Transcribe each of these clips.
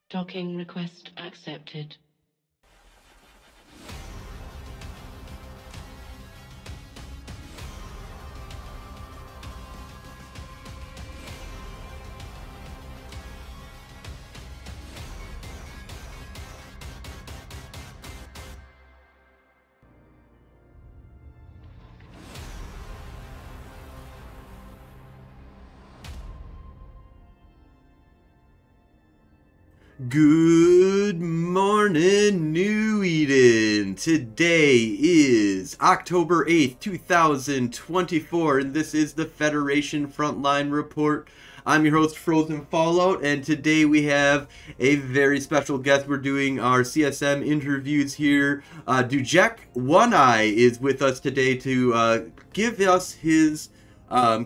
Docking request accepted. Good morning, New Eden! Today is October 8th, 2024, and this is the Federation Frontline Report. I'm your host, Frozen Fallout, and today we have a very special guest. We're doing our CSM interviews here. Dujek, Oneye is with us today to give us his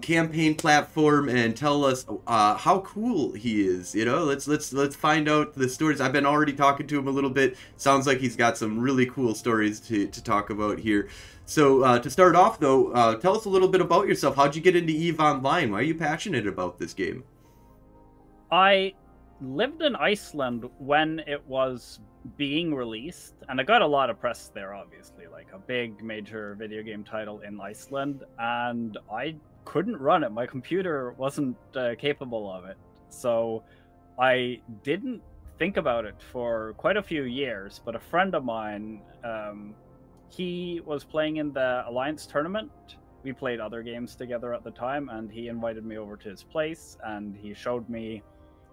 campaign platform and tell us how cool he is. You know, let's find out the stories. I've been already talking to him a little bit. Sounds like he's got some really cool stories to talk about here. So to start off though, tell us a little bit about yourself. How'd you get into EVE Online? Why are you passionate about this game? I lived in Iceland when it was being released, and I got a lot of press there, obviously, like a big major video game title in Iceland, and I couldn't run it. My computer wasn't capable of it, so I didn't think about it for quite a few years. But a friend of mine, he was playing in the Alliance tournament. We played other games together at the time, and he invited me over to his place, and he showed me.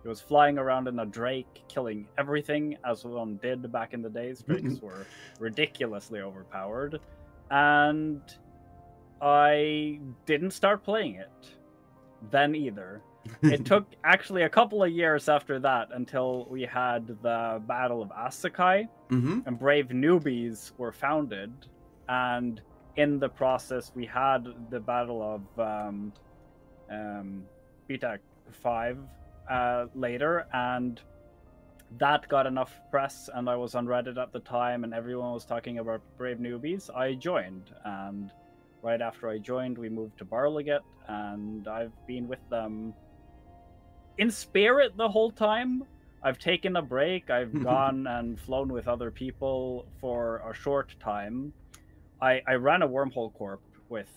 He was flying around in a Drake, killing everything, as one did back in the days. Drakes were ridiculously overpowered, and I didn't start playing it then either. It took actually a couple of years after that until we had the Battle of Asakai, and Brave Newbies were founded, and in the process we had the Battle of Beta 5 later, and that got enough press, and I was on Reddit at the time and everyone was talking about Brave Newbies. I joined, and right after I joined we moved to Barliget, and I've been with them in spirit the whole time. I've taken a break, I've gone and flown with other people for a short time. I ran a Wormhole Corp with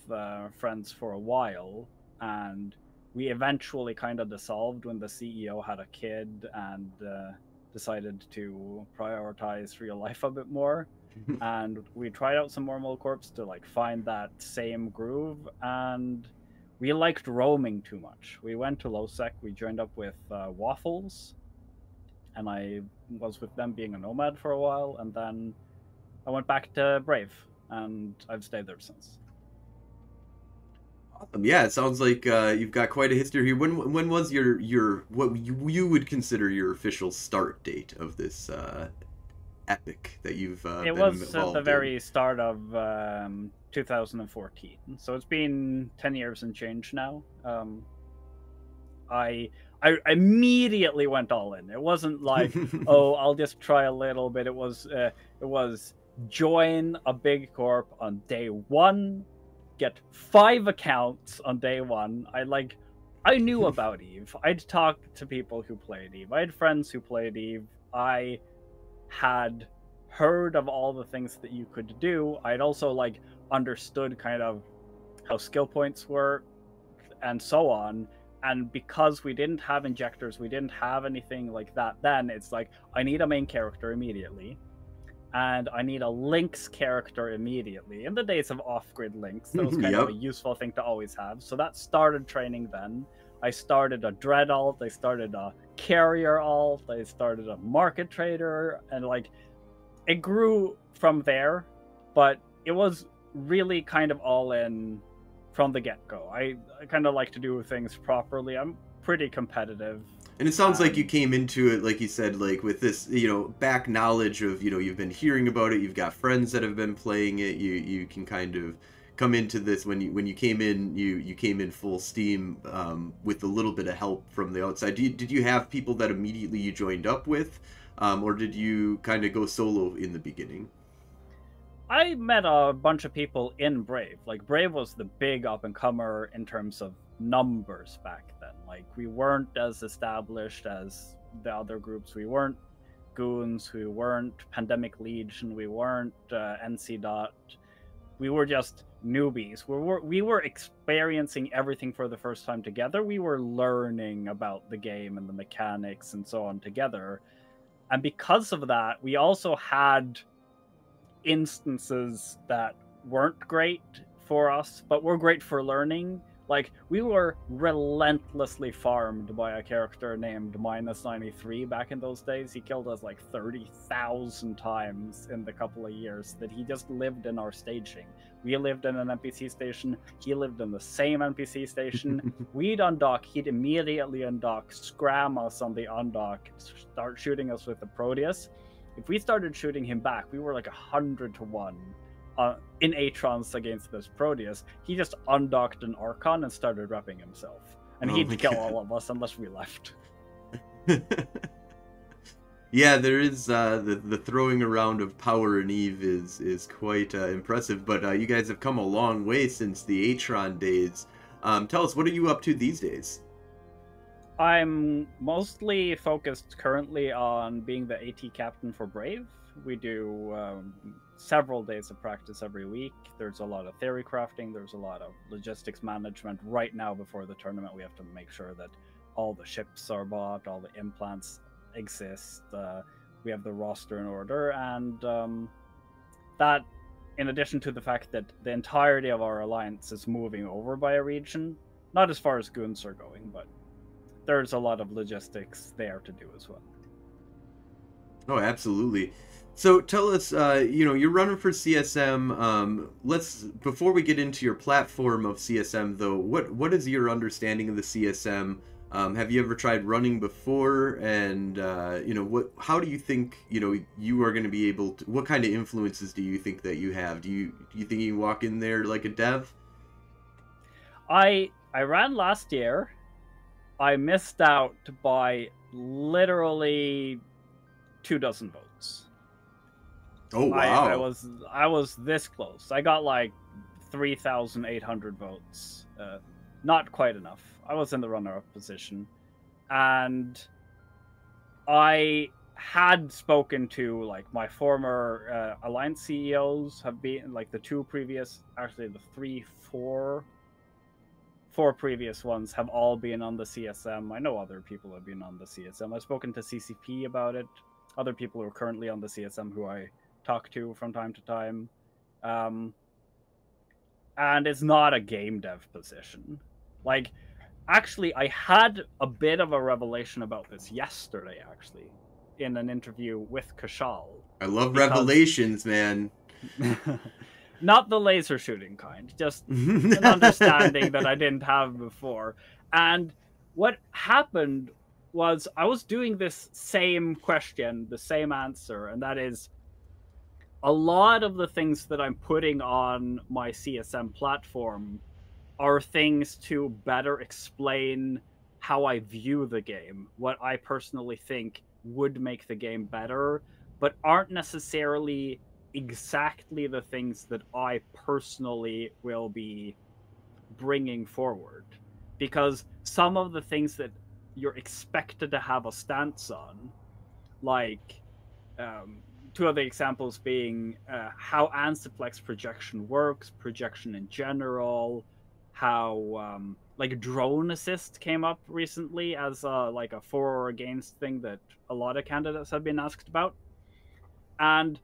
friends for a while, and we eventually kind of dissolved when the CEO had a kid and decided to prioritize real life a bit more. And we tried out some Wormhole Corps to like find that same groove, and we liked roaming too much. We went to Lowsec, we joined up with Waffles, and I was with them being a nomad for a while, and then I went back to Brave, and I've stayed there since. Awesome. Yeah, it sounds like you've got quite a history here. When was your what you would consider your official start date of this epic that you've it been was involved at the in? very start of 2014, so it's been 10 years and change now. I immediately went all in. It wasn't like oh, I'll just try a little bit. It was join a big corp on day one, get 5 accounts on day one. I knew about Eve. I'd talked to people who played Eve. I had friends who played Eve. I had heard of all the things that you could do. I'd also like understood kind of how skill points work and so on. And because we didn't have injectors, we didn't have anything like that then, it's like I need a main character immediately, and I need a Lynx character immediately. In the days of off-grid Lynx, that was kind of a useful thing to always have. So that started training then. I started a Dread alt, I started a Carrier alt, I started a Market Trader, and like it grew from there, but it was really kind of all in from the get-go. I kind of like to do things properly. I'm pretty competitive. And it sounds like you came into it, like you said, like with this, you know, back knowledge of, you know, you've been hearing about it, you've got friends that have been playing it, you can kind of come into this when you came in, you came in full steam with a little bit of help from the outside. Did you have people that immediately you joined up with, or did you kind of go solo in the beginning? I met a bunch of people in Brave. Like, Brave was the big up-and-comer in terms of numbers back then. Like, we weren't as established as the other groups. We weren't Goons, we weren't Pandemic Legion, we weren't NC Dot. We were just newbies. We were experiencing everything for the first time together. We were learning about the game and the mechanics and so on together. And because of that, we also had instances that weren't great for us, but were great for learning. Like, we were relentlessly farmed by a character named -93 back in those days. He killed us like 30,000 times in the couple of years that he just lived in our staging. We lived in an NPC station. He lived in the same NPC station. We'd undock. He'd immediately undock, scram us on the undock, start shooting us with the Proteus. If we started shooting him back, we were like 100 to 1. In Atrons against this Proteus, he just undocked an Archon and started repping himself. And he'd kill all of us unless we left. Yeah, there is the throwing around of power in Eve is quite impressive, but you guys have come a long way since the Atron days. Tell us, what are you up to these days? I'm mostly focused currently on being the AT captain for Brave. We do several days of practice every week. There's a lot of theory crafting. There's a lot of logistics management. Right now, before the tournament, we have to make sure that all the ships are bought, all the implants exist. We have the roster in order, and that, in addition to the fact that the entirety of our alliance is moving over by a region, not as far as Goons are going, but there's a lot of logistics there to do as well. Oh, absolutely. So tell us, you're running for CSM. Before we get into your platform of CSM, though, what is your understanding of the CSM? Have you ever tried running before? And how do you think you are going to be able to? What kind of influences do you think that you have? Do you think you walk in there like a dev? I ran last year. I missed out by literally 24 votes. Oh wow! I was this close. I got like 3,800 votes. Not quite enough. I was in the runner-up position, and I had spoken to like my former Alliance CEOs. Have been like the two previous, actually the four previous ones have all been on the CSM. I know other people have been on the CSM. I've spoken to CCP about it. Other people who are currently on the CSM who I talk to from time to time. And it's not a game dev position. Like, actually, I had a bit of a revelation about this yesterday, actually, in an interview with Kshal. I love revelations, man. Not the laser shooting kind, just an understanding that I didn't have before. And what happened was I was doing this same question, the same answer, and that is a lot of the things that I'm putting on my CSM platform are things to better explain how I view the game, what I personally think would make the game better, but aren't necessarily exactly the things that I personally will be bringing forward. Because some of the things that you're expected to have a stance on, like two of the examples being how Anceplex projection works, projection in general, how like drone assist came up recently as like a for or against thing that a lot of candidates have been asked about. And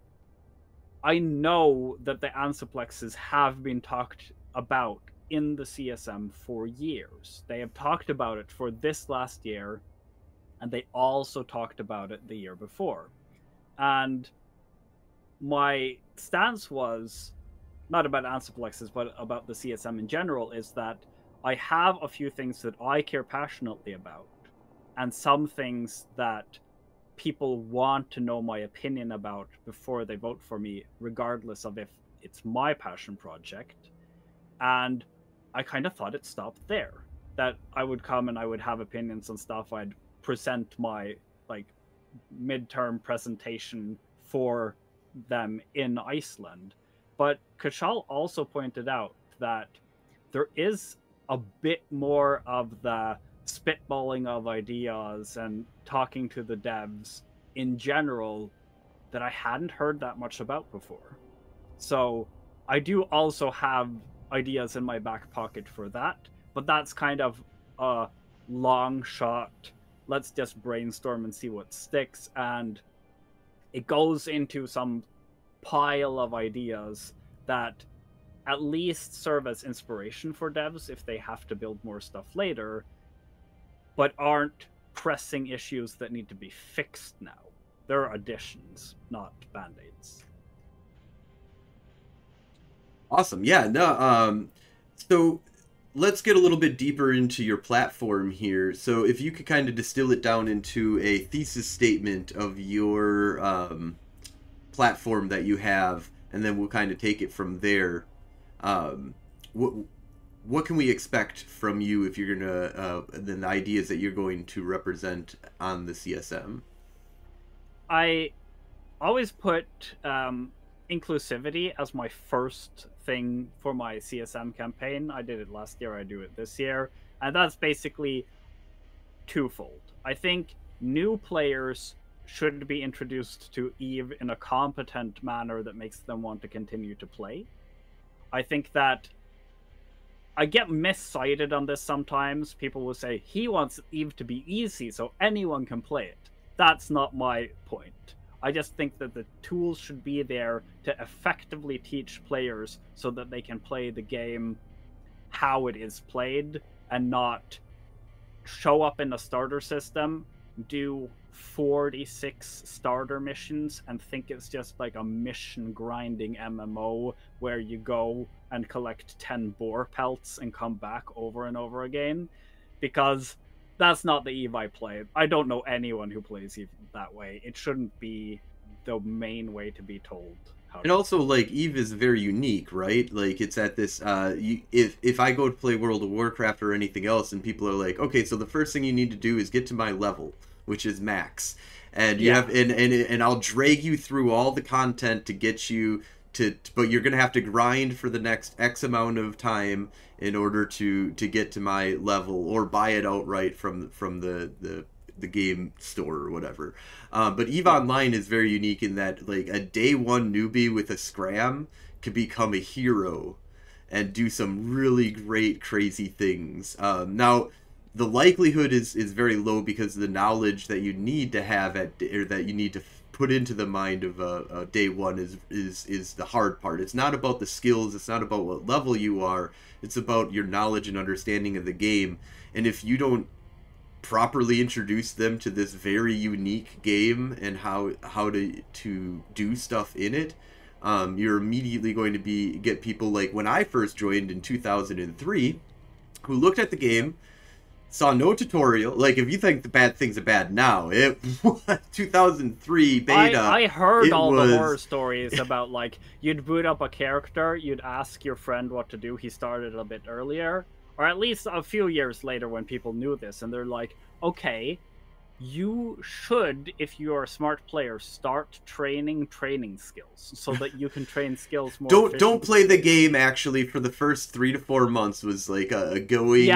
I know that the Anceplexes have been talked about in the CSM for years. They have talked about it for this last year, and they also talked about it the year before. And my stance was not about Anceplexes, but about the CSM in general, is that I have a few things that I care passionately about, and some things that people want to know my opinion about before they vote for me, regardless of if it's my passion project. And I kind of thought it stopped there. That I would come and I would have opinions on stuff. I'd present my like midterm presentation for them in Iceland. But Kshal also pointed out that there is a bit more of the spitballing of ideas and talking to the devs in general that I hadn't heard that much about before. So I do also have ideas in my back pocket for that, but that's kind of a long shot. Let's just brainstorm and see what sticks, and it goes into some pile of ideas that at least serve as inspiration for devs if they have to build more stuff later, but aren't pressing issues that need to be fixed now. They're additions, not band-aids. Awesome. Yeah. No. So let's get a little bit deeper into your platform here. So if you could kind of distill it down into a thesis statement of your platform that you have, and then we'll kind of take it from there. What can we expect from you if you're gonna then the ideas that you're going to represent on the CSM? I always put inclusivity as my first thing for my CSM campaign. I did it last year, I do it this year, and that's basically twofold. I think new players should be introduced to Eve in a competent manner that makes them want to continue to play. I think that I get miscited on this sometimes. People will say, he wants Eve to be easy so anyone can play it. That's not my point. I just think that the tools should be there to effectively teach players so that they can play the game how it is played and not show up in the starter system, do 46 starter missions and think it's just like a mission grinding MMO where you go and collect 10 boar pelts and come back over and over again, because that's not the Eve I play. I don't know anyone who plays Eve that way. It shouldn't be the main way to be told how. And also, like, Eve is very unique, right? Like, it's at this, if I go to play World of Warcraft or anything else, and people are like, okay, so the first thing you need to do is get to my level, which is max. And you have, and I'll drag you through all the content to get you to, but you're going to have to grind for the next X amount of time in order to get to my level, or buy it outright from the game store or whatever. But EVE Online is very unique in that, like, a day one newbie with a scram could become a hero and do some really great, crazy things. Now, the likelihood is very low because the knowledge that you need to have or that you need to put into the mind of a day one is the hard part. It's not about the skills. It's not about what level you are. It's about your knowledge and understanding of the game. And if you don't properly introduce them to this very unique game and how to do stuff in it, you're immediately going to get people like when I first joined in 2003 who looked at the game, saw no tutorial. Like, if you think the bad things are bad now, it was 2003 beta. I heard all the horror stories about, like, you'd boot up a character, you'd ask your friend what to do, he started a bit earlier, or at least a few years later when people knew this, and they're like, okay, you should, if you're a smart player, start training skills so that you can train skills more don't play the game. Actually, for the first 3 to 4 months was like a going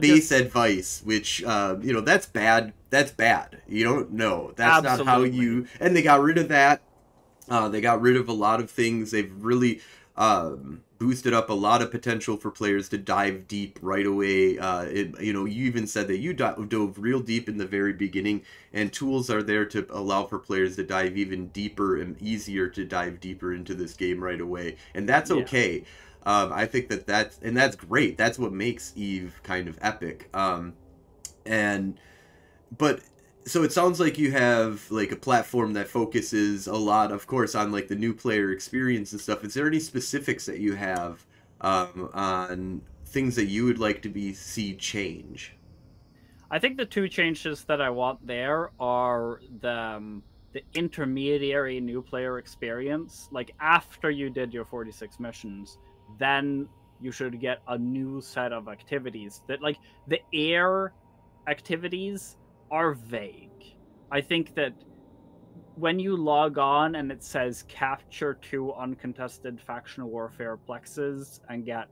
base advice, which that's bad. That's bad. You don't know. That's Absolutely. Not how you. And they got rid of that. They got rid of a lot of things. They've really boosted up a lot of potential for players to dive deep right away. You even said that you dove real deep in the very beginning, and tools are there to allow for players to dive even deeper and easier to dive deeper into this game right away. And that's okay. I think that's great. That's what makes EVE kind of epic. So it sounds like you have like a platform that focuses a lot, of course, on like the new player experience and stuff. Is there any specifics that you have on things that you would like to see change? I think the two changes that I want there are the intermediary new player experience. Like, after you did your 46 missions, then you should get a new set of activities that, like, the air activities are vague. I think that when you log on and it says capture 2 uncontested factional warfare plexes and get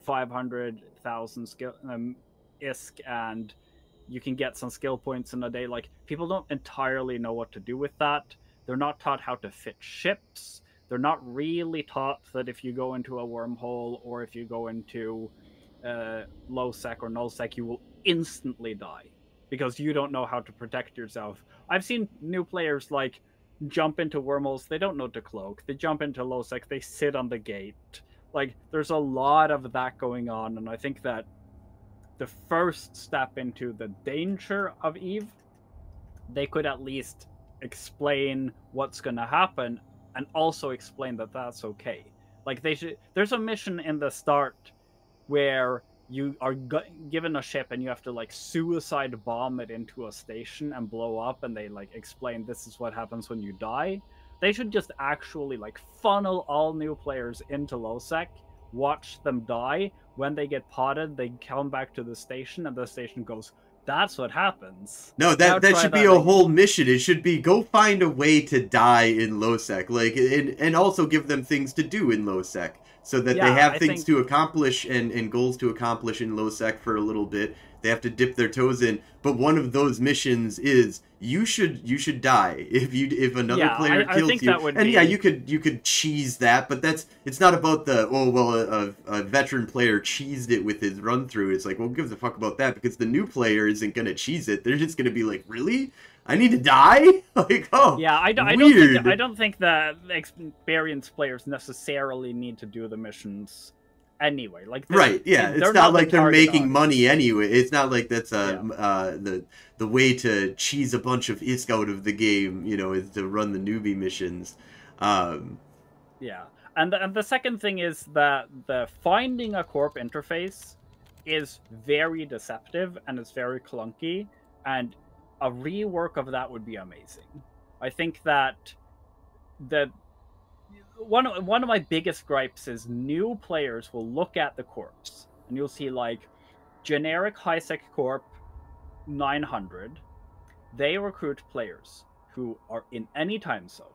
500,000 ISK and you can get some skill points in a day. Like, people don't entirely know what to do with that. They're not taught how to fit ships. They're not really taught that if you go into a wormhole or if you go into low sec or null sec, you will instantly die because you don't know how to protect yourself. I've seen new players like jump into wormholes, they don't know to cloak. They jump into low sec, they sit on the gate. Like, there's a lot of that going on, and I think that the first step into the danger of Eve, they could at least explain what's going to happen and also explain that that's okay. Like, they should. There's a mission in the start where you are given a ship and you have to like suicide bomb it into a station and blow up, and they like explain this is what happens when you die. They should just actually like funnel all new players into low sec, watch them die. When they get potted, they come back to the station and the station goes, that's what happens. No, that should be a whole mission. It should be go find a way to die in low sec, like, and also give them things to do in low sec so that they have things to accomplish and goals to accomplish in low sec for a little bit. They have to dip their toes in, but one of those missions is you should die if another player kills I think you. That would and be... yeah, you could cheese that, but it's not about the a veteran player cheesed it with his run through. It's like, well, who gives a fuck about that, because the new player isn't gonna cheese it. They're just gonna be like, really? I need to die? Like, oh, yeah, I don't think that experienced players necessarily need to do the missions anyway. Like, right, yeah, it's not like they're making money anyway. It's not like that's the way to cheese a bunch of ISK out of the game, you know, is to run the newbie missions. Yeah, and the second thing is that the finding a corp interface is very deceptive and it's very clunky, and a rework of that would be amazing. I think that one of my biggest gripes is new players will look at the corpse and you'll see like generic high sec corp 900. They recruit players who are in any time zone,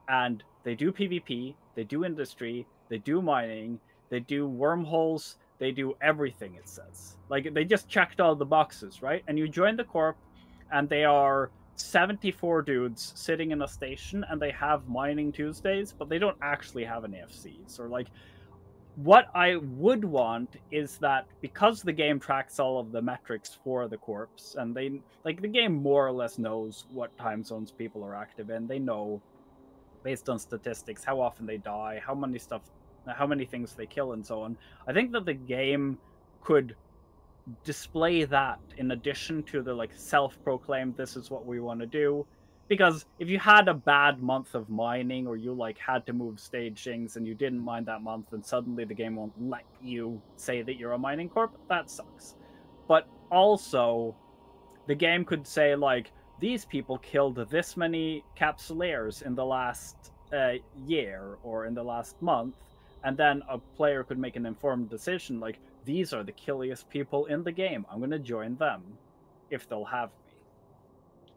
and they do PvP, they do industry, they do mining, they do wormholes, they do everything. It says like they just checked all the boxes, right? And you join the corp and they are 74 dudes sitting in a station, and they have mining Tuesdays, but they don't actually have any FCs. Or like, what I would want is that because the game tracks all of the metrics for the corpse, and they like the game more or less knows what time zones people are active in. They know based on statistics how often they die, how many things they kill, and so on. I think that the game could display that in addition to the like self-proclaimed this is what we want to do, because if you had a bad month of mining, or you like had to move stagings and you didn't mine that month, and suddenly the game won't let you say that you're a mining corp, that sucks. But also the game could say like, these people killed this many capsuleers in the last year or in the last month, and then a player could make an informed decision like, these are the killiest people in the game, I'm going to join them if they'll have me.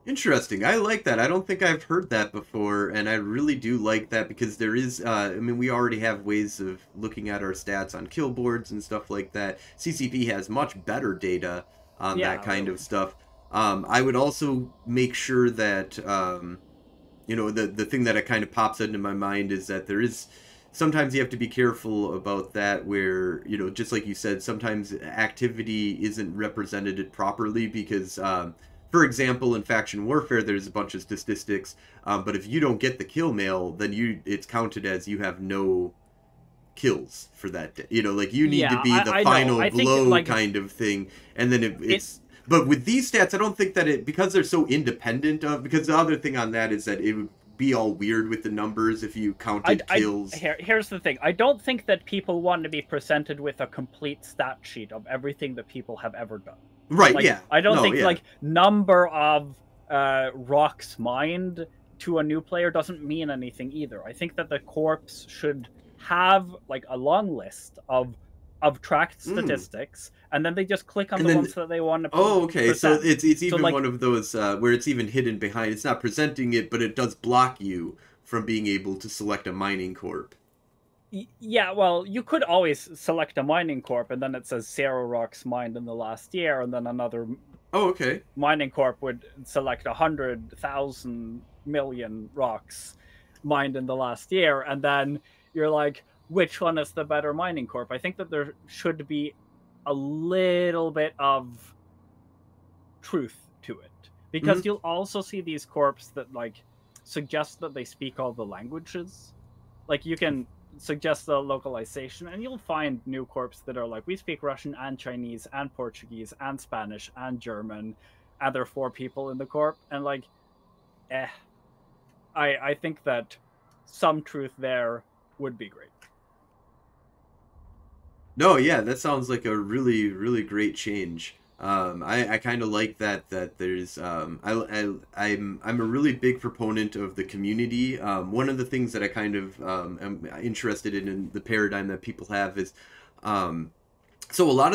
Interesting. I like that. I don't think I've heard that before, and I really do like that, because there is, I mean, we already have ways of looking at our stats on kill boards and stuff like that. CCP has much better data on that kind of stuff. I would also make sure that, you know, the thing that kind of pops into my mind is that there is... Sometimes you have to be careful about that, where, you know, just like you said, sometimes activity isn't represented properly because, for example, in faction warfare, there's a bunch of statistics, but if you don't get the kill mail, then it's counted as you have no kills for that day. You know, like, you need to be the final blow like, kind of thing, and then it's... But with these stats, I don't think that because they're so independent of... Because the other thing on that is that it would be all weird with the numbers if you counted kills. Here's the thing. I don't think that people want to be presented with a complete stat sheet of everything that people have ever done. Right, like, yeah. I don't think, like, number of rocks mined to a new player doesn't mean anything either. I think that the corpse should have, like, a long list of tracked statistics, and then they just click on the ones that they want to present. Oh, okay, so it's even like, one of those where it's even hidden behind. It's not presenting it, but it does block you from being able to select a mining corp. Yeah, well, you could always select a mining corp, and then it says 0 rocks mined in the last year, and then another Oh, okay. mining corp would select 100,000 million rocks mined in the last year, and then you're like, which one is the better mining corp? I think that there should be a little bit of truth to it, because you'll also see these corps that like suggest that they speak all the languages. Like you can suggest the localization, and you'll find new corps that are like, we speak Russian and Chinese and Portuguese and Spanish and German, and there are 4 people in the corp, and like, I think that some truth there would be great. No, yeah, that sounds like a really, really great change. I kind of like that there's I'm a really big proponent of the community. One of the things that I kind of am interested in the paradigm that people have is so a lot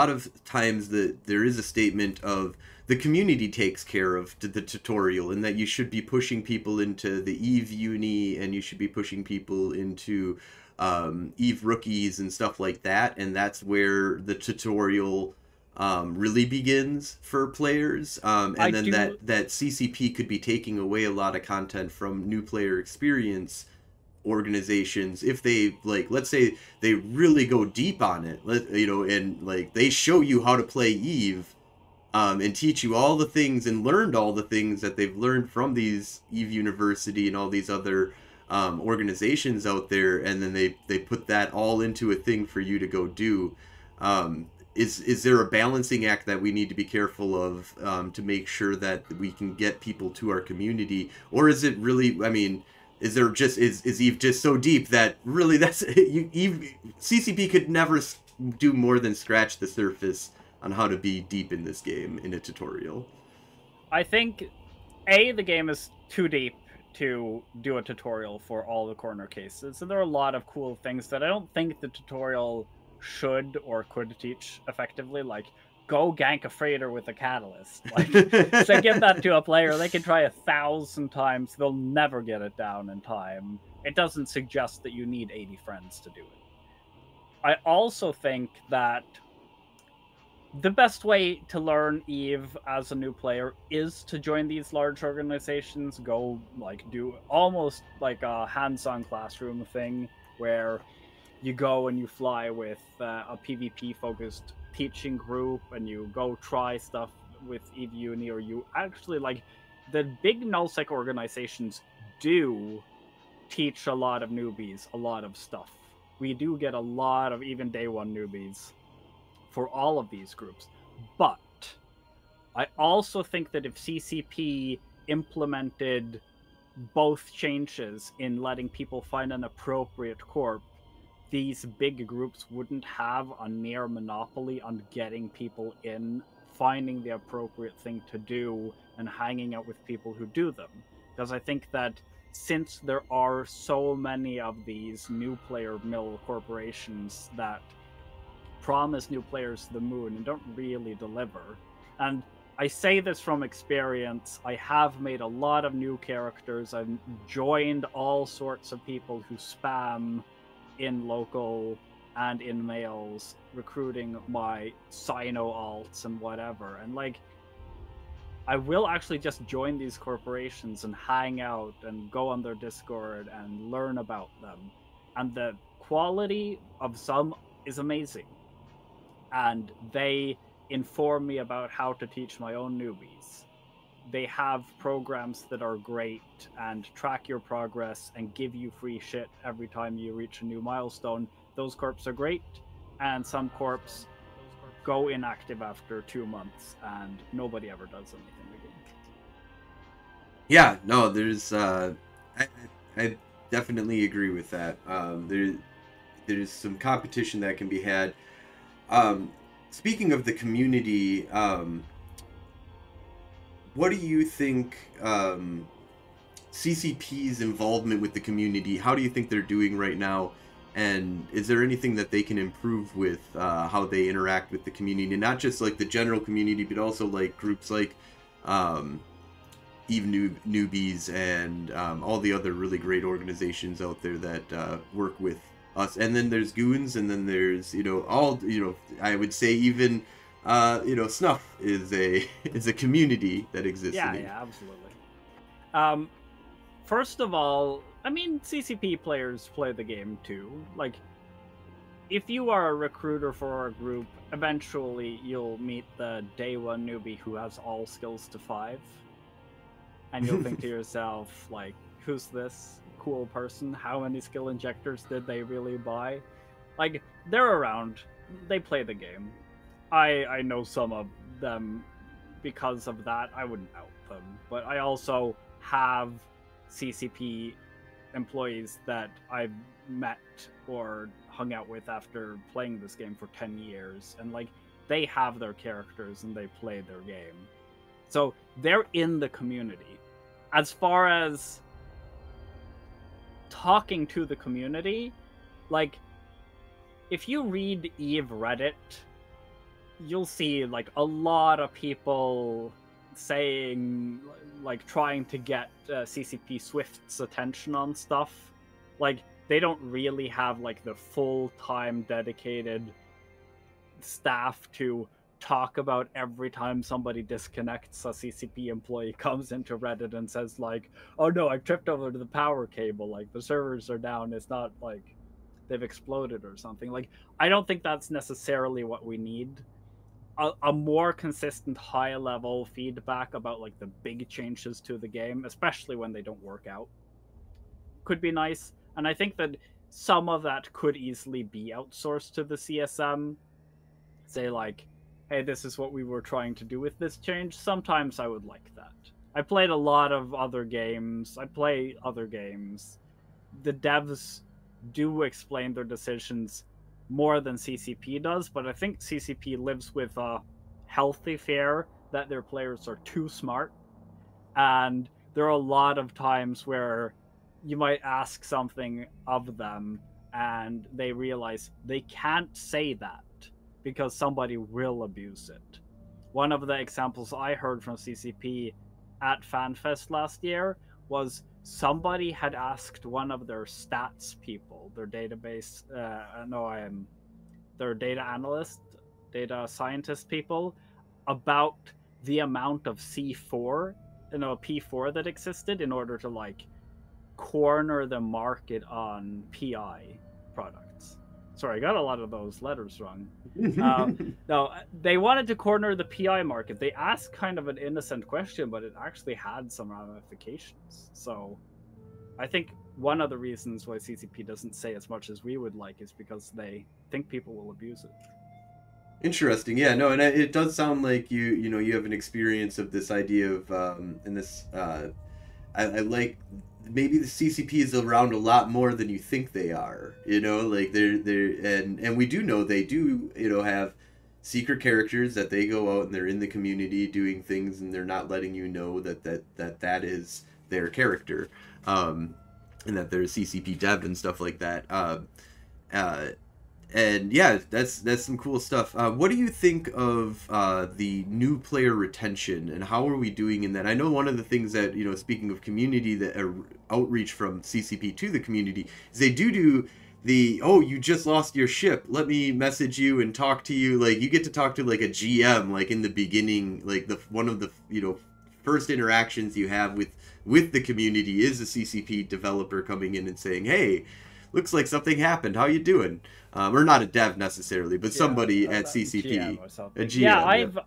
of times there is a statement of the community takes care of the tutorial, and that you should be pushing people into the Eve Uni, and you should be pushing people into Eve rookies and stuff like that, and that's where the tutorial really begins for players, and then that CCP could be taking away a lot of content from new player experience organizations if they, like, let's say they really go deep on it, and like they show you how to play Eve, and teach you all the things and learned all the things that they've learned from these Eve University and all these other organizations out there, and then they put that all into a thing for you to go do. Is there a balancing act that we need to be careful of, to make sure that we can get people to our community, or is it really? I mean, is Eve just so deep that really CCP could never do more than scratch the surface on how to be deep in this game in a tutorial? I think the game is too deep to do a tutorial for all the corner cases, and there are a lot of cool things that I don't think the tutorial should or could teach effectively, like go gank a freighter with a catalyst. Like, so give that to a player, they can try 1,000 times, they'll never get it down in time. It doesn't suggest that you need 80 friends to do it. I also think that the best way to learn Eve as a new player is to join these large organizations. Go, like, do almost like a hands-on classroom thing where you go and you fly with a PvP-focused teaching group, and you go try stuff with Eve Uni, or you actually, like, the big nullsec organizations do teach a lot of newbies a lot of stuff. We do get a lot of even day one newbies for all of these groups. But I also think that if CCP implemented both changes in letting people find an appropriate corp, these big groups wouldn't have a near monopoly on getting people in, finding the appropriate thing to do, and hanging out with people who do them. Because I think that since there are so many of these new player mill corporations that promise new players the moon and don't really deliver, and I say this from experience, I have made a lot of new characters, I've joined all sorts of people who spam in local and in mails recruiting my Sino alts and whatever, and like I will actually just join these corporations and hang out and go on their Discord and learn about them, and the quality of some is amazing, and they inform me about how to teach my own newbies. They have programs that are great and track your progress and give you free shit every time you reach a new milestone. Those corps are great, and some corps go inactive after 2 months and nobody ever does anything again. Yeah, no, there's I definitely agree with that. There's some competition that can be had. Speaking of the community, what do you think CCP's involvement with the community, how do you think they're doing right now? And is there anything that they can improve with how they interact with the community? Not just like the general community, but also like groups like Eve Newbies and all the other really great organizations out there that work with us, and then there's goons, and then there's all I would say even Snuff is a is a community that exists. Yeah, yeah, absolutely. First of all, I mean, CCP players play the game too. Like, if you are a recruiter for a group, eventually you'll meet the day one newbie who has all skills to 5. And you'll think to yourself, like, who's this cool person? How many skill injectors did they really buy? Like, they're around. They play the game. I know some of them because of that. I wouldn't out them. But I also have CCP employees that I've met or hung out with after playing this game for 10 years, and like, they have their characters and they play their game, so they're in the community. As far as talking to the community, like, if you read EVE Reddit, you'll see like a lot of people saying, like, trying to get CCP Swift's attention on stuff. Like, they don't really have like the full-time dedicated staff to talk about every time somebody disconnects. A CCP employee comes into Reddit and says like, oh no, I tripped over to the power cable, like the servers are down, it's not like they've exploded or something. Like, I don't think that's necessarily what we need. A more consistent high-level feedback about like the big changes to the game, especially when they don't work out, could be nice. And I think that some of that could easily be outsourced to the CSM. Say like, hey, this is what we were trying to do with this change. Sometimes I would like that. I played a lot of other games. I play other games. The devs do explain their decisions more than CCP does, but I think CCP lives with a healthy fear that their players are too smart. And there are a lot of times where you might ask something of them and they realize they can't say that because somebody will abuse it. One of the examples I heard from CCP at FanFest last year was somebody had asked one of their stats people, their database, their data analyst, data scientist people, about the amount of P4 that existed in order to like corner the market on PI products. Sorry, I got a lot of those letters wrong. No, they wanted to corner the PI market. They asked kind of an innocent question, but it actually had some ramifications. So I think one of the reasons why CCP doesn't say as much as we would like is because they think people will abuse it. Interesting. Yeah, no, and it does sound like you have an experience of this idea of I like maybe the CCP is around a lot more than you think they are. Like they're and we do know they do have secret characters that they go out and they're in the community doing things and they're not letting you know that is their character, and that they're a CCP dev and stuff like that. And yeah, that's some cool stuff. What do you think of the new player retention, and how are we doing in that? I know one of the things that, speaking of community, that outreach from CCP to the community, is they do the, oh, you just lost your ship, let me message you and talk to you. Like, you get to talk to like a GM, like in the beginning, like one of the first interactions you have with the community is a CCP developer coming in and saying, hey, looks like something happened, how you doing? Or not a dev necessarily, but somebody at CCP, a GM. Yeah, I've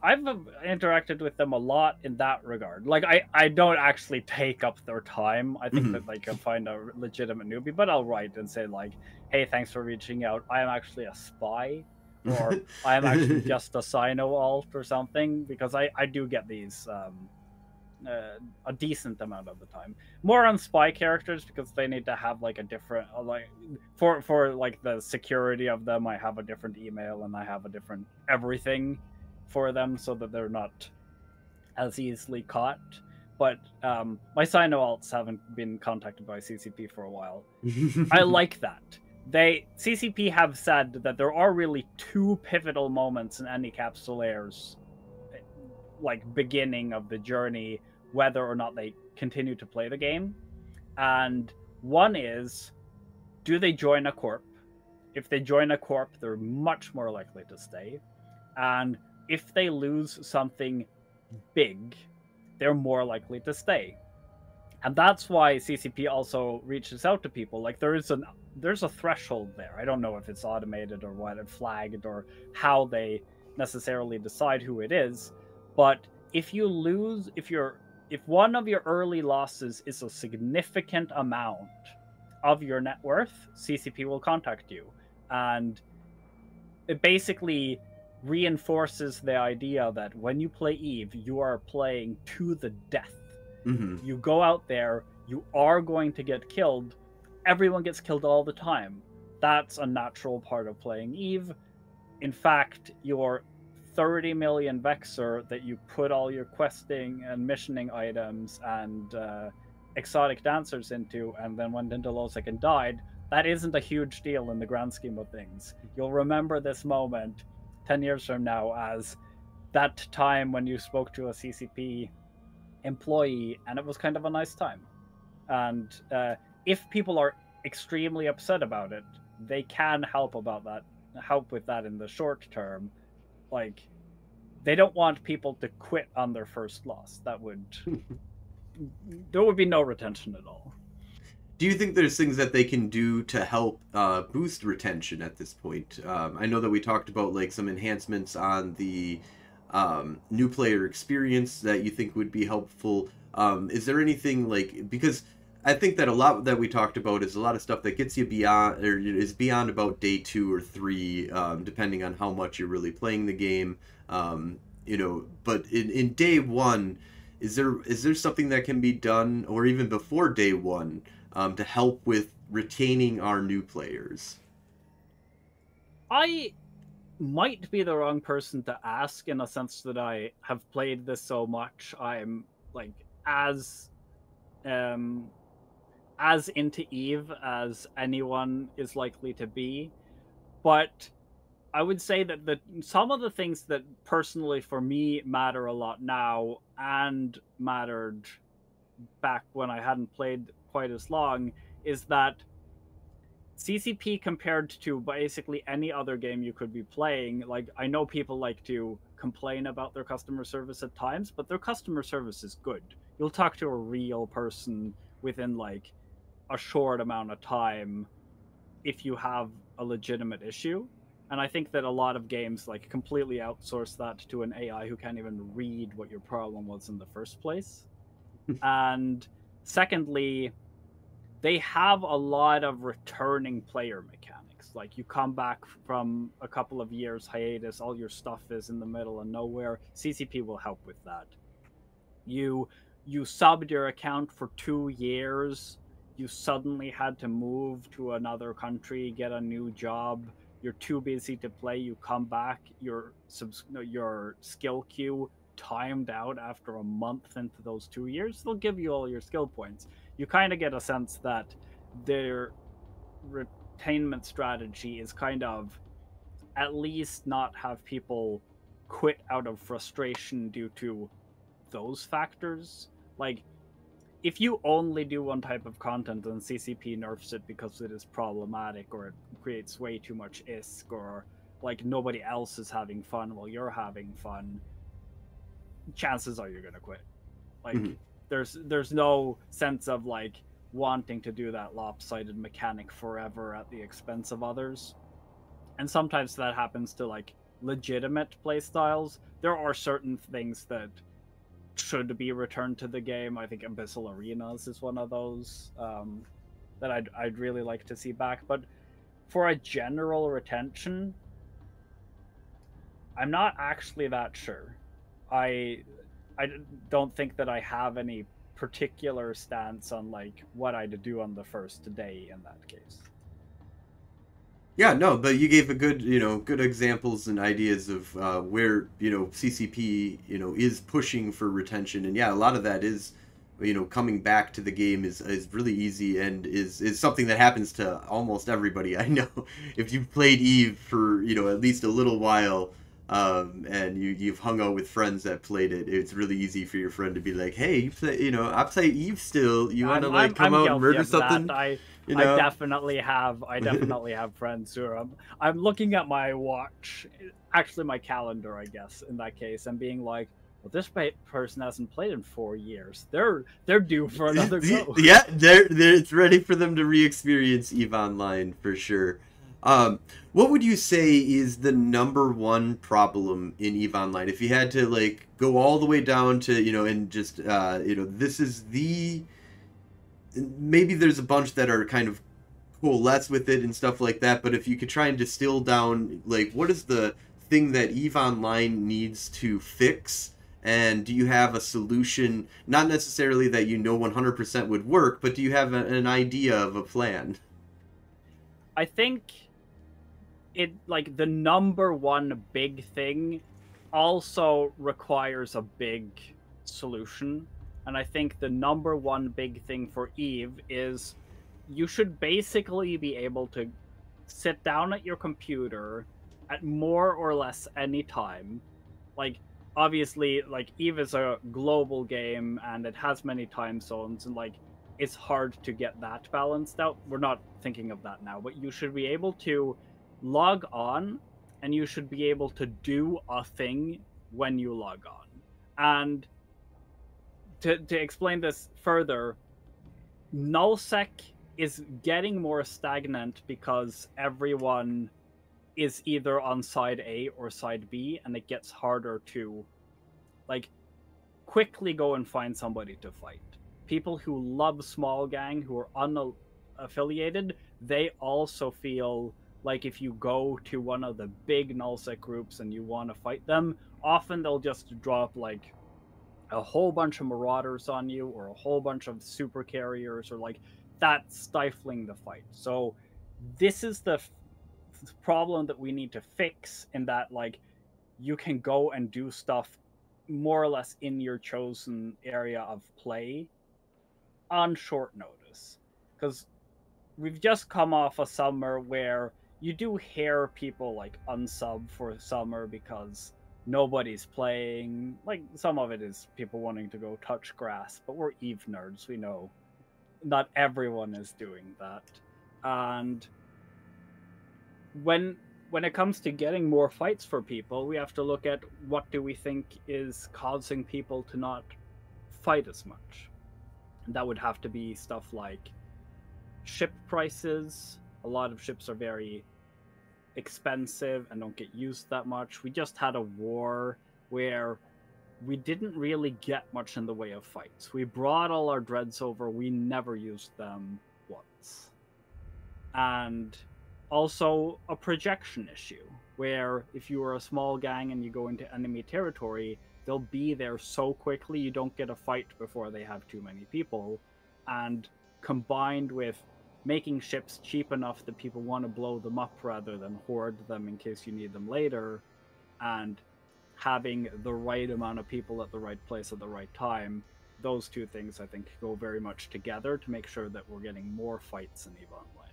interacted with them a lot in that regard. Like, I don't actually take up their time. I think that they can find a legitimate newbie, but I'll write and say like, hey, thanks for reaching out. I am actually a spy, or I am actually just a Sino alt or something, because I do get these a decent amount of the time. More on spy characters because they need to have like a different like for like the security of them. I have a different email and I have a different everything for them so that they're not as easily caught. But my Sino alts haven't been contacted by CCP for a while. I like that. CCP have said that there are really two pivotal moments in any Capsulair's like beginning of the journey, whether or not they continue to play the game. And one is, do they join a corp? if they join a corp, they're much more likely to stay. And if they lose something big, they're more likely to stay. And that's why CCP also reaches out to people. Like there's a threshold there. I don't know if it's automated or what, it flagged, or how they necessarily decide who it is. But if you lose, if one of your early losses is a significant amount of your net worth, CCP will contact you. And it basically reinforces the idea that when you play EVE, you are playing to the death. Mm-hmm. You go out there, you are going to get killed. Everyone gets killed all the time. That's a natural part of playing EVE. In fact, your 30 million Vexor that you put all your questing and missioning items and exotic dancers into, and then went into LoSec and died, that isn't a huge deal in the grand scheme of things. You'll remember this moment 10 years from now as that time when you spoke to a CCP employee and it was kind of a nice time. And if people are extremely upset about it, they can help with that in the short term. Like, they don't want people to quit on their first loss. There would be no retention at all. Do you think there's things that they can do to help boost retention at this point? I know that we talked about like some enhancements on the new player experience that you think would be helpful. Is there anything like, because I think that a lot that we talked about is a lot of stuff that gets you beyond, or is beyond about day 2 or 3, depending on how much you're really playing the game. But in day 1, is there something that can be done, or even before day 1, to help with retaining our new players? I might be the wrong person to ask, in a sense that I have played this so much. I'm like as into EVE as anyone is likely to be, but I would say that some of the things that personally for me matter a lot now and mattered back when I hadn't played quite as long is that CCP, compared to basically any other game you could be playing, like, I know people like to complain about their customer service at times, but their customer service is good. You'll talk to a real person within like a short amount of time if you have a legitimate issue. And I think that a lot of games like completely outsource that to an AI who can't even read what your problem was in the first place. And secondly, they have a lot of returning player mechanics. Like, you come back from a couple of years hiatus, all your stuff is in the middle of nowhere. CCP will help with that. You subbed your account for 2 years. You suddenly had to move to another country, get a new job. You're too busy to play. You come back, your skill queue timed out after a month into those 2 years. They'll give you all your skill points. You kind of get a sense that their retainment strategy is kind of at least not have people quit out of frustration due to those factors. Like, if you only do one type of content and CCP nerfs it because it is problematic, or it creates way too much ISK, or like nobody else is having fun while you're having fun, chances are you're gonna quit. Like, there's no sense of like wanting to do that lopsided mechanic forever at the expense of others. And sometimes that happens to like legitimate playstyles. There are certain things that should be returned to the game. I think Abyssal Arenas is one of those that I'd really like to see back. But for a general retention, I'm not actually that sure. I don't think that I have any particular stance on like what I'd do on the first day in that case. Yeah, no, but you gave a good, good examples and ideas of where, CCP, is pushing for retention. And yeah, a lot of that is, coming back to the game is really easy, and is something that happens to almost everybody I know. If you've played EVE for, at least a little while, and you've hung out with friends that played it, it's really easy for your friend to be like, hey, you play, I play EVE still. You want to come out and murder something? You I know? definitely have friends who are. I'm looking at my watch, actually my calendar, I guess, in that case, and being like, well, this person hasn't played in 4 years. They're due for another go. Yeah, it's ready for them to re-experience EVE Online for sure. What would you say is the number one problem in EVE Online? If you had to like go all the way down to, and just this is the maybe there's a bunch that are kind of coalesce with it and stuff like that, but if you could try and distill down, like, what is the thing that EVE Online needs to fix? And do you have a solution, not necessarily that 100% would work, but do you have an idea of a plan? I think like the number one big thing also requires a big solution. And I think the number one big thing for EVE is you should basically be able to sit down at your computer at more or less any time. Like, obviously, like, EVE is a global game and it has many time zones, and like it's hard to get that balanced out. We're not thinking of that now, but you should be able to log on and you should be able to do a thing when you log on. And to explain this further, nullsec is getting more stagnant because everyone is either on side A or side B, and it gets harder to like quickly go and find somebody to fight. People who love small gang, who are unaffiliated, they also feel like if you go to one of the big nullsec groups and you want to fight them, often they'll just drop like a whole bunch of marauders on you or a whole bunch of super carriers, or like that, stifling the fight. So this is the problem that we need to fix, in that like you can go and do stuff more or less in your chosen area of play on short notice. Because we've just come off a summer where you do hear people like unsub for summer because nobody's playing. Like, some of it is people wanting to go touch grass, but we're EVE nerds, we know not everyone is doing that. And when it comes to getting more fights for people, we have to look at what do we think is causing people to not fight as much. And that would have to be stuff like ship prices. A lot of ships are very expensive and don't get used that much. We just had a war where we didn't really get much in the way of fights. We brought all our dreads over, we never used them once. And also a projection issue, where if you are a small gang and you go into enemy territory, they'll be there so quickly you don't get a fight before they have too many people. And combined with making ships cheap enough that people want to blow them up rather than hoard them in case you need them later, and having the right amount of people at the right place at the right time, those two things I think go very much together to make sure that we're getting more fights in EVE Online.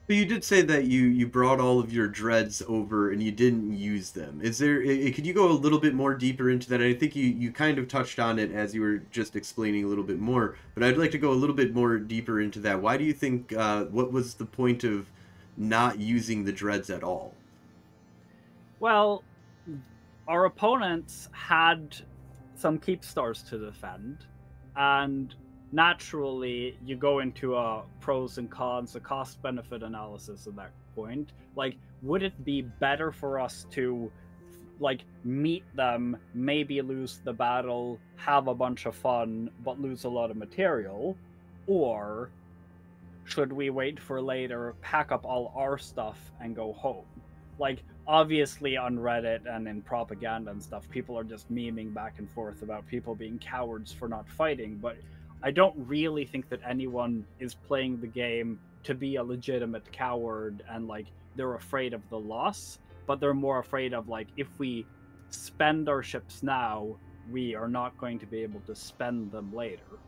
But you did say that you brought all of your dreads over and you didn't use them. Is there? Could you go a little bit more deeper into that? I think you kind of touched on it as you were just explaining a little bit more, but I'd like to go a little bit more deeper into that. Why do you think? What was the point of not using the dreads at all? Well, our opponents had some keep stars to defend, and naturally you go into a pros and cons, a cost benefit analysis at that point. Like, would it be better for us to like meet them, maybe lose the battle, have a bunch of fun, but lose a lot of material? Or should we wait for later, pack up all our stuff and go home? Like, obviously on Reddit and in propaganda and stuff, people are just memeing back and forth about people being cowards for not fighting, but I don't really think that anyone is playing the game to be a legitimate coward and like they're afraid of the loss, but they're more afraid of like, if we spend our ships now, we are not going to be able to spend them later.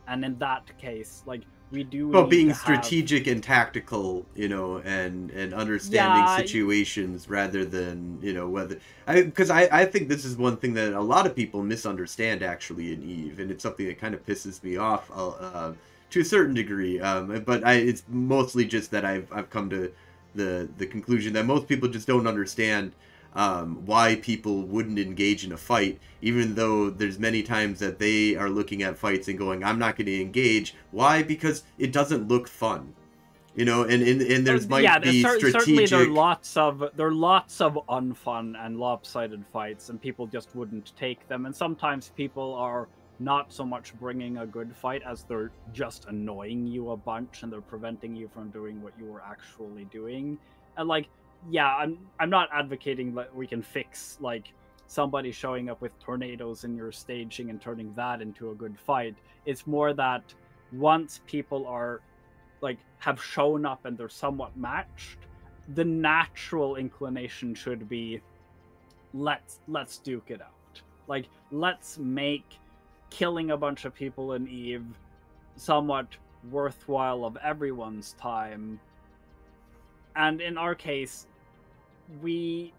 And in that case, like, we do well, being strategic and tactical, and understanding situations rather than, whether... Because I think this is one thing that a lot of people misunderstand, actually, in EVE, and it's something that kind of pisses me off, to a certain degree. But it's mostly just that I've come to the conclusion that most people just don't understand why people wouldn't engage in a fight, even though there's many times that they are looking at fights and going, I'm not going to engage. Why? Because it doesn't look fun. You know, and there's might be strategic. Certainly there are lots of unfun and lopsided fights, and people just wouldn't take them. And sometimes people are not so much bringing a good fight as they're just annoying you a bunch, and they're preventing you from doing what you were actually doing. And like, yeah, I'm not advocating that we can fix like somebody showing up with tornadoes in your staging and turning that into a good fight. It's more that once people are like have shown up and they're somewhat matched, the natural inclination should be let's duke it out. Like, let's make killing a bunch of people in Eve somewhat worthwhile of everyone's time. And in our case, we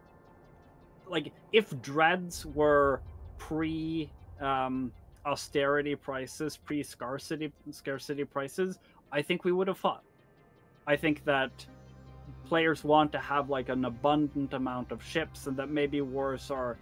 like, if dreads were pre austerity prices, pre scarcity prices, I think we would have fought. I think that players want to have like an abundant amount of ships, and that maybe wars are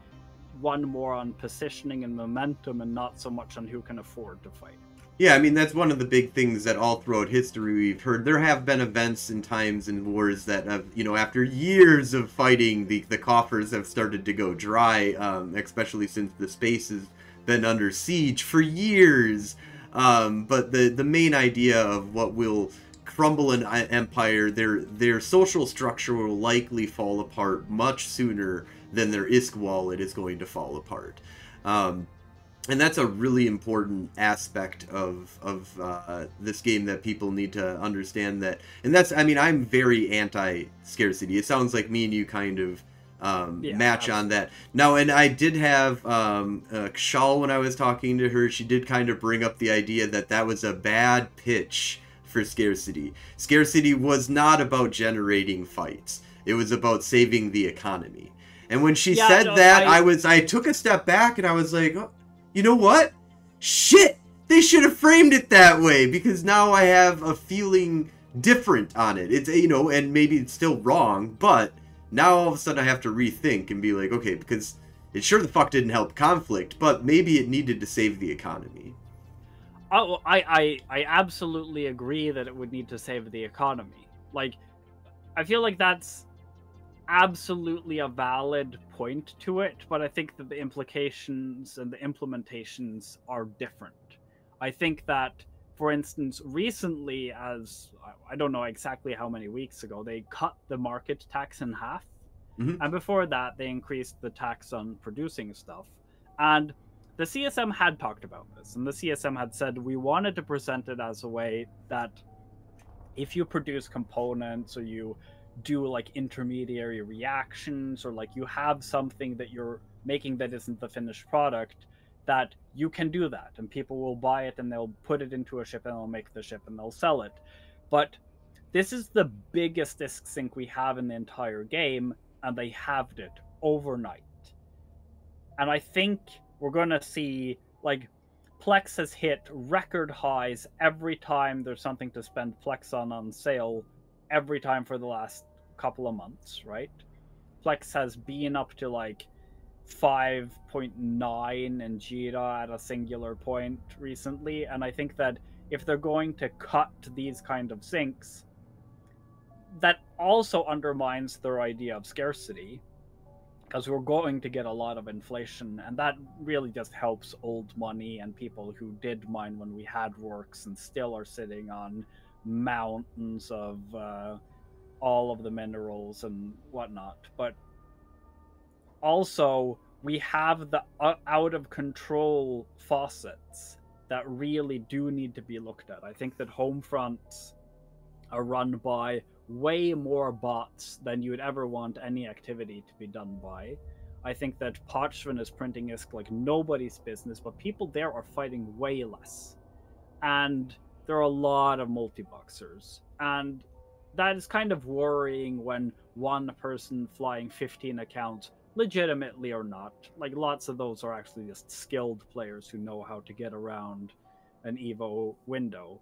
won more on positioning and momentum and not so much on who can afford to fight. Yeah, I mean, that's one of the big things that all throughout history we've heard. There have been events and times in wars that have, you know, after years of fighting, the coffers have started to go dry, especially since the space has been under siege for years. But the main idea of what will crumble an empire, their social structure will likely fall apart much sooner than their ISK wallet is going to fall apart. And that's a really important aspect of this game that people need to understand that. And that's, I mean, I'm very anti-scarcity. It sounds like me and you kind of match on that. Now, and I did have Kshal, when I was talking to her, she did kind of bring up the idea that that was a bad pitch for scarcity. Scarcity was not about generating fights. It was about saving the economy. And when she said that, I took a step back and I was like, oh, you know what? Shit! They should have framed it that way, because now I have a feeling different on it. It's, you know, and maybe it's still wrong, but now all of a sudden I have to rethink and be like, okay, because it sure the fuck didn't help conflict, but maybe it needed to save the economy. Oh, I absolutely agree that it would need to save the economy. Like, I feel like that's absolutely a valid point to it, but I think that the implications and the implementations are different. I think that, for instance, recently, as I don't know exactly how many weeks ago, they cut the market tax in half. Mm-hmm. And before that, they increased the tax on producing stuff. And the CSM had talked about this, and the CSM had said we wanted to present it as a way that if you produce components or you do like intermediary reactions, or like you have something that you're making that isn't the finished product, that you can do that and people will buy it and they'll put it into a ship and they'll make the ship and they'll sell it. But this is the biggest disk sync we have in the entire game, and they halved it overnight. And I think we're going to see, like, Plex has hit record highs every time there's something to spend Plex on sale, every time for the last couple of months, right? Plex has been up to like 5.9 in Jira at a singular point recently, and I think that if they're going to cut these kind of syncs, that also undermines their idea of scarcity, because we're going to get a lot of inflation, and that really just helps old money and people who did mine when we had works and still are sitting on mountains of all of the minerals and whatnot. But also, we have the out of control faucets that really do need to be looked at. I think that home fronts are run by way more bots than you would ever want any activity to be done by. I think that Pochven is printing ISK like nobody's business, but people there are fighting way less. And there are a lot of multi-boxers. And that is kind of worrying when one person flying 15 accounts, legitimately or not, like lots of those are actually just skilled players who know how to get around an Evo window.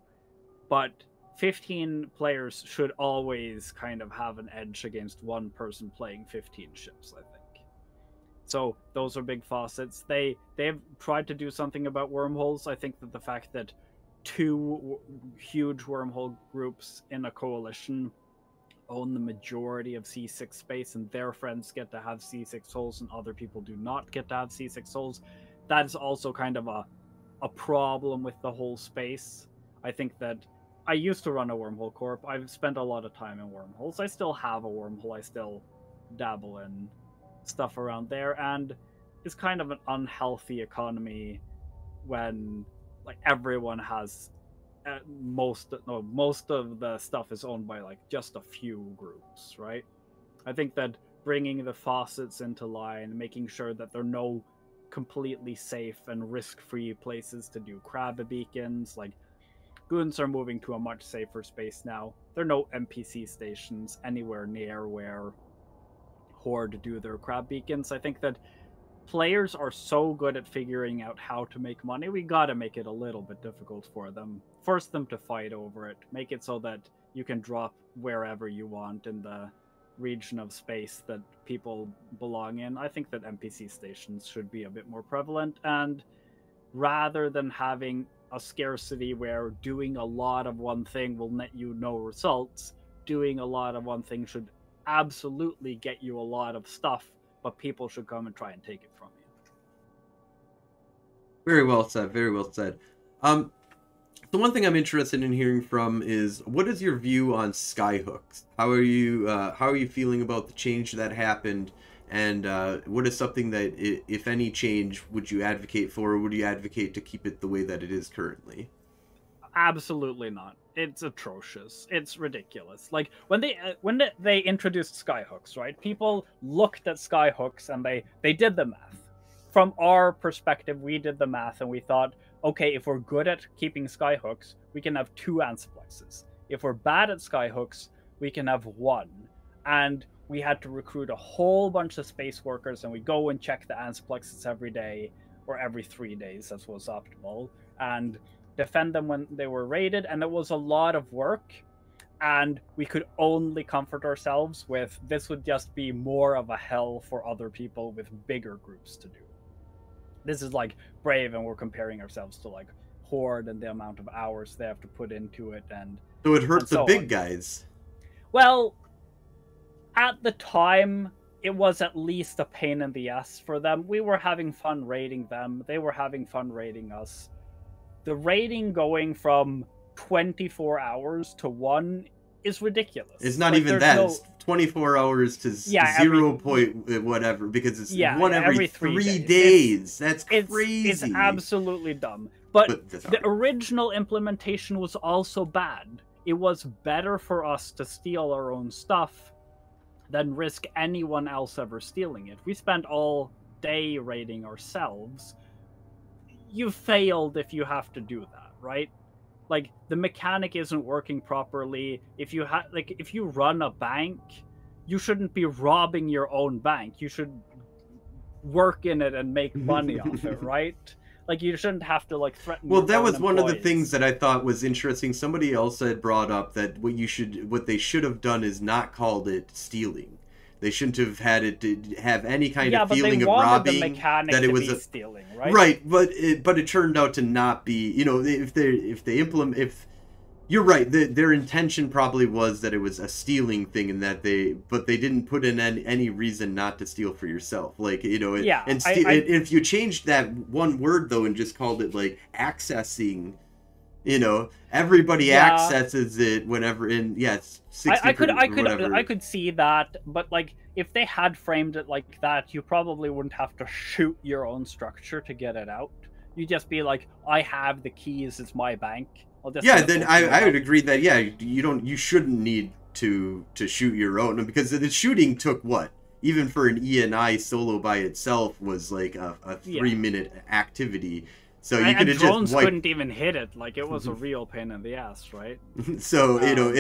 but 15 players should always kind of have an edge against one person playing 15 ships, I think. So those are big faucets. They've tried to do something about wormholes. I think that the fact that two huge wormhole groups in a coalition own the majority of C6 space, and their friends get to have C6 holes and other people do not get to have C6 holes, that is also kind of a problem with the whole space. I think that I used to run a wormhole corp. I've spent a lot of time in wormholes. I still have a wormhole. I still dabble in stuff around there, and it's kind of an unhealthy economy when like everyone has most of the stuff is owned by like just a few groups, right? I think that bringing the faucets into line, making sure that there are no completely safe and risk-free places to do crab beacons, like goons are moving to a much safer space now. There are no NPC stations anywhere near where Horde do their crab beacons. I think that players are so good at figuring out how to make money, we gotta make it a little bit difficult for them. Force them to fight over it. Make it so that you can drop wherever you want in the region of space that people belong in. I think that NPC stations should be a bit more prevalent, and rather than having a scarcity where doing a lot of one thing will net you no results, doing a lot of one thing should absolutely get you a lot of stuff, but people should come and try and take it from you. Very well said. Very well said. The one thing I'm interested in hearing from is, what is your view on skyhooks? How are you feeling about the change that happened, and what is something that, if any change, would you advocate for, or would you advocate to keep it the way that it is currently? Absolutely not. It's atrocious. It's ridiculous. Like when they introduced skyhooks, right? People looked at skyhooks and they did the math. From our perspective, we did the math and we thought, okay, if we're good at keeping skyhooks, we can have 2 ansiplexes. If we're bad at skyhooks, we can have 1. And we had to recruit a whole bunch of space workers, and we go and check the ansiplexes every day, or every 3 days, as was optimal, and defend them when they were raided. And it was a lot of work, and we could only comfort ourselves with this would just be more of a hell for other people with bigger groups to do. This is like Brave, and we're comparing ourselves to like Horde and the amount of hours they have to put into it, and so it hurt the big on. Guys. Well, at the time, it was at least a pain in the ass for them. We were having fun raiding them. They were having fun raiding us. The raiding going from 24 hours to 1 is ridiculous. It's not like, even that. It's 24 hours to 0 point whatever, because it's one every 3 days. That's crazy. It's absolutely dumb. But the original implementation was also bad. It was better for us to steal our own stuff than risk anyone else ever stealing it. We spent all day raiding ourselves. You failed if you have to do that, right? Like, the mechanic isn't working properly. If you run a bank, you shouldn't be robbing your own bank. You should work in it and make money off it, right? Like, you shouldn't have to like threaten. Well, that was one of the things that I thought was interesting. Somebody else had brought up that what they should have done is not called it stealing. They shouldn't have had it to have any kind of feeling of robbing. The mechanic that it was stealing, right? Right, but it turned out to not be. You know, if they implement, if you're right, their intention probably was that it was a stealing thing, and that they didn't put in any reason not to steal for yourself. Like, you know, if you changed that one word though and just called it like accessing. You know, everybody accesses it whenever it's 60 I could see that, but like if they had framed it like that, you probably wouldn't have to shoot your own structure to get it out. You'd just be like, I have the keys, it's my bank. Then I would agree that you shouldn't need to shoot your own, because the shooting took what? Even for an ENI solo by itself was like a 3-minute activity. So you could have drones couldn't even hit it. Like, it was a real pain in the ass, right? So you know,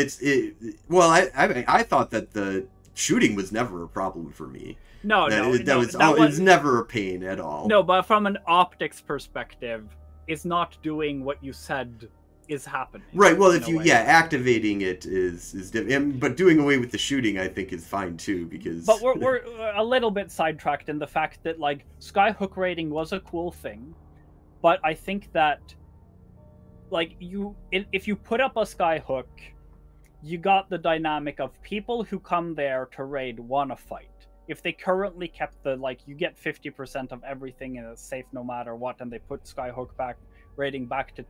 I thought that the shooting was never a problem for me. It was never a pain at all. No, but from an optics perspective, it's not doing what you said is happening. Right. Well, in if a you way. activating it is different, but doing away with the shooting, I think, is fine too because. But we're a little bit sidetracked in the fact that like skyhook raiding was a cool thing, but I think that like if you put up a skyhook, you got the dynamic of people who come there to raid want to fight. If they currently kept the like you get 50% of everything and it's safe no matter what, and they put skyhook back raiding back to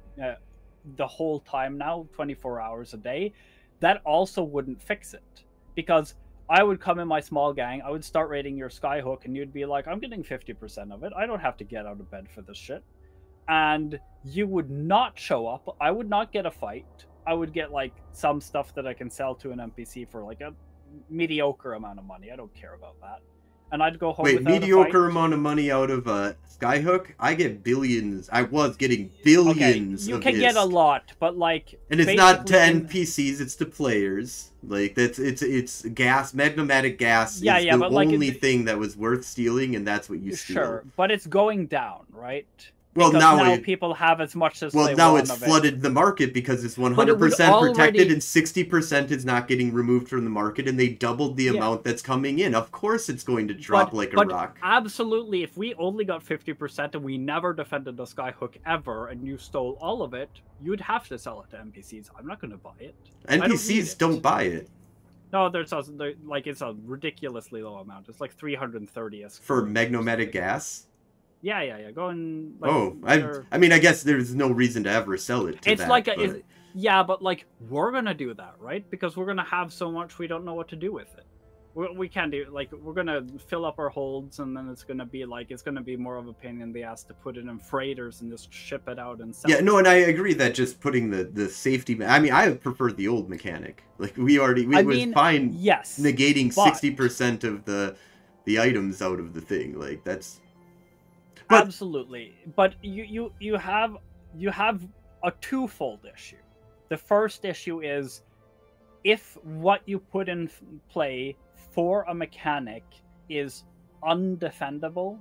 the whole time now 24 hours a day, that also wouldn't fix it, because I would come in my small gang, I would start raiding your skyhook, and you'd be like, I'm getting 50% of it, I don't have to get out of bed for this shit, and you would not show up. I would not get a fight. I would get like some stuff that I can sell to an NPC for like a mediocre amount of money. I don't care about that. And I'd go home. Wait, without mediocre a fight. amount of money out of Skyhook? I get billions. I was getting billions. Okay, you of can get a lot, but like, and it's not to NPCs; it's to players. Like it's gas, magmatic gas. Is the but like, only thing that was worth stealing, and that's what you steal. Sure, but it's going down, right? Well, because now people have as much as well, they now want it's of flooded it. the market because it's 100% already... protected and 60% is not getting removed from the market, and they doubled the amount that's coming in. Of course it's going to drop like a rock. Absolutely, if we only got 50% and we never defended the skyhook ever, and you stole all of it, you'd have to sell it to NPCs. I'm not going to buy it. NPCs don't buy it. No, it's a ridiculously low amount. It's like 330 for magmatic gas. Yeah. Go and. Like, I mean, I guess there's no reason to ever sell it. To it's that, like but... but like we're gonna do that, right? Because we're gonna have so much we don't know what to do with it. We can't do like we're gonna fill up our holds, and then it's gonna be more of a pain in the ass to put it in freighters and just ship it out and sell. Yeah, no, and I agree that just putting the safety. I mean, I prefer the old mechanic. Like we was fine. Yes, negating 60% of the items out of the thing. Like that's. But, absolutely, but you have a twofold issue. The first issue is if what you put in play for a mechanic is undefendable,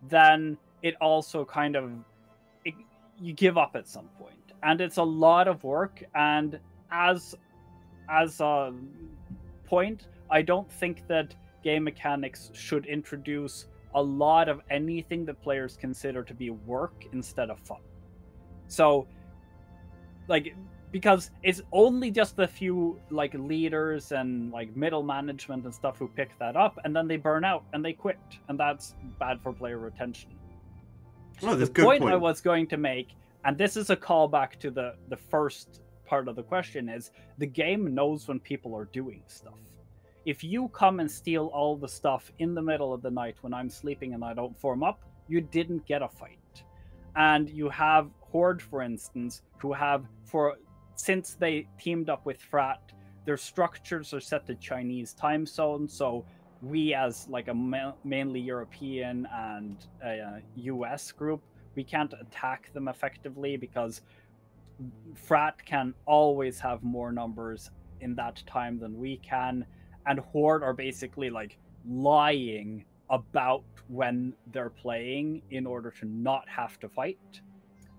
then it also kind of you give up at some point, and it's a lot of work. And as a point, I don't think that game mechanics should introduce a lot of anything that players consider to be work instead of fun. So, like, because it's only just a few like leaders and like middle management and stuff who pick that up, and then they burn out and they quit, and that's bad for player retention. Oh, that's the point I was going to make, and this is a callback to the first part of the question, is the game knows when people are doing stuff. If you come and steal all the stuff in the middle of the night when I'm sleeping and I don't form up, you didn't get a fight. And you have Horde, for instance, who have, since they teamed up with Frat, their structures are set to Chinese time zone, so we as like a mainly European and US group, we can't attack them effectively because Frat can always have more numbers in that time than we can. And Horde are basically like lying about when they're playing in order to not have to fight.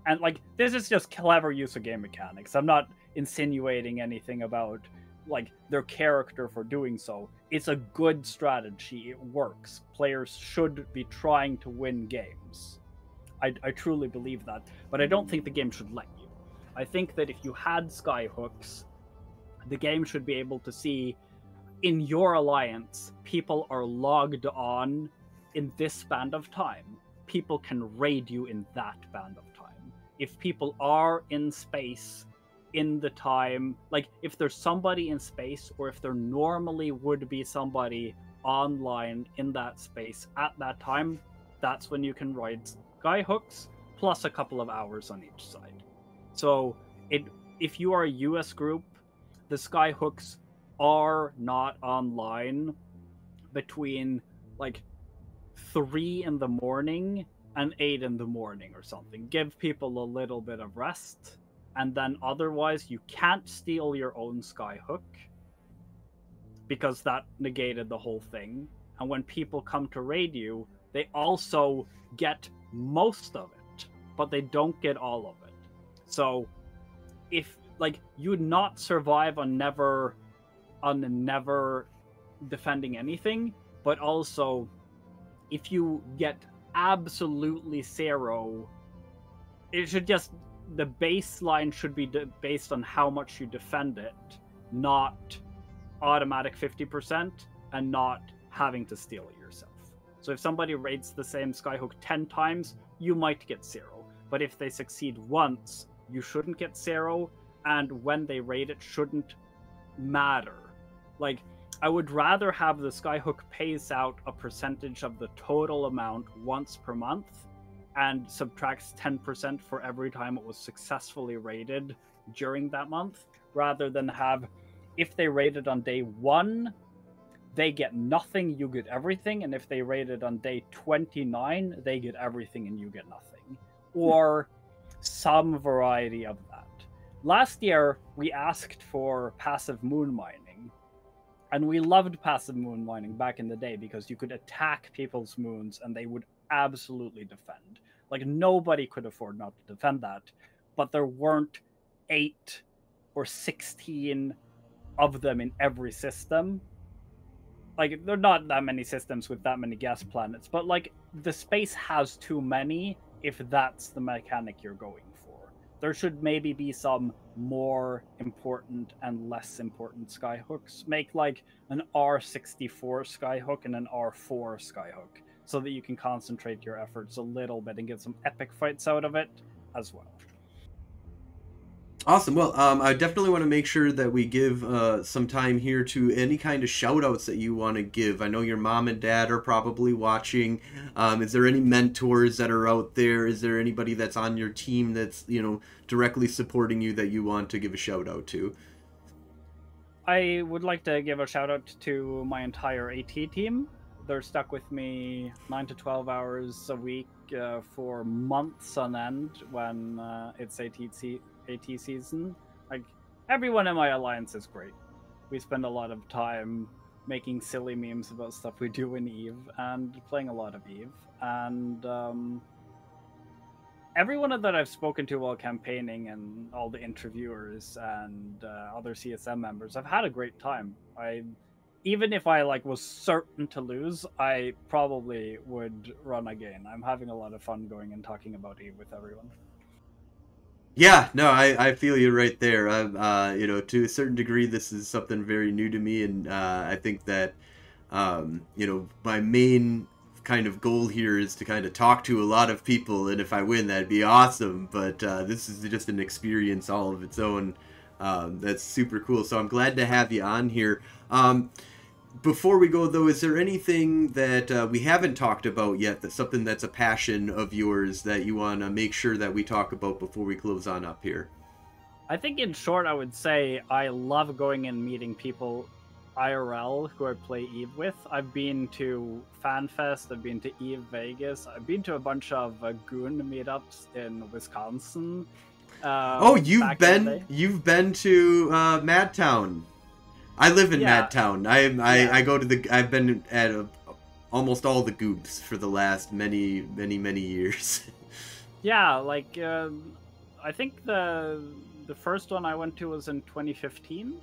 And like this is just clever use of game mechanics. I'm not insinuating anything about like their character for doing so. It's a good strategy. It works. Players should be trying to win games. I truly believe that. But I don't think the game should let you. I think that if you had skyhooks, the game should be able to see in your alliance, people are logged on in this span of time. People can raid you in that band of time. If people are in space in the time, like if there's somebody in space, or if there normally would be somebody online in that space at that time, that's when you can ride skyhooks, plus a couple of hours on each side. So if you are a US group, the skyhooks are not online between like 3 in the morning and 8 in the morning or something. Give people a little bit of rest, and then otherwise you can't steal your own skyhook because that negated the whole thing. And when people come to raid you, they also get most of it, but they don't get all of it. So if like you would not survive on never defending anything, but also if you get absolutely zero, it should just, the baseline should be based on how much you defend it, not automatic 50% and not having to steal it yourself. So if somebody raids the same skyhook 10 times, you might get 0. But if they succeed once, you shouldn't get 0, and when they raid it shouldn't matter. Like, I would rather have the skyhook pays out a percentage of the total amount once per month and subtracts 10% for every time it was successfully raided during that month, rather than have, if they raided on day 1, they get nothing, you get everything, and if they raided on day 29, they get everything and you get nothing. Or some variety of that. Last year, we asked for passive moon mining, and we loved passive moon mining back in the day because you could attack people's moons and they would absolutely defend. Like, nobody could afford not to defend that, but there weren't 8 or 16 of them in every system. Like, there are not that many systems with that many gas planets, but like, the space has too many if that's the mechanic you're going for. There should maybe be some more important and less important skyhooks. Make like an R64 skyhook and an R4 skyhook, so that you can concentrate your efforts a little bit and get some epic fights out of it as well. Awesome. Well, I definitely want to make sure that we give some time here to any kind of shout-outs that you want to give. I know your mom and dad are probably watching. Is there any mentors that are out there? Is there anybody that's on your team that's, you know, directly supporting you that you want to give a shout-out to? I would like to give a shout-out to my entire AT team. They're stuck with me 9 to 12 hours a week for months on end when it's AT season. Like, everyone in my alliance is great. We spend a lot of time making silly memes about stuff we do in EVE and playing a lot of EVE. And everyone that I've spoken to while campaigning and all the interviewers and other CSM members, I've had a great time. Even if I like was certain to lose, I probably would run again. I'm having a lot of fun going and talking about EVE with everyone. Yeah, no, I feel you right there. You know, to a certain degree, this is something very new to me, and I think that, you know, my main kind of goal here is to kind of talk to a lot of people, and if I win, that'd be awesome. But this is just an experience all of its own. That's super cool. So I'm glad to have you on here. Before we go, though, is there anything that we haven't talked about yet, that's something that's a passion of yours that you want to make sure that we talk about before we close on up here? I think in short, I would say I love going and meeting people IRL who I play EVE with. I've been to FanFest, I've been to EVE Vegas, I've been to a bunch of Goon meetups in Wisconsin. Oh, you've been to Madtown. I live in Madtown. I go to I've been at almost all the Goops for the last many years. Yeah, like I think the first one I went to was in 2015.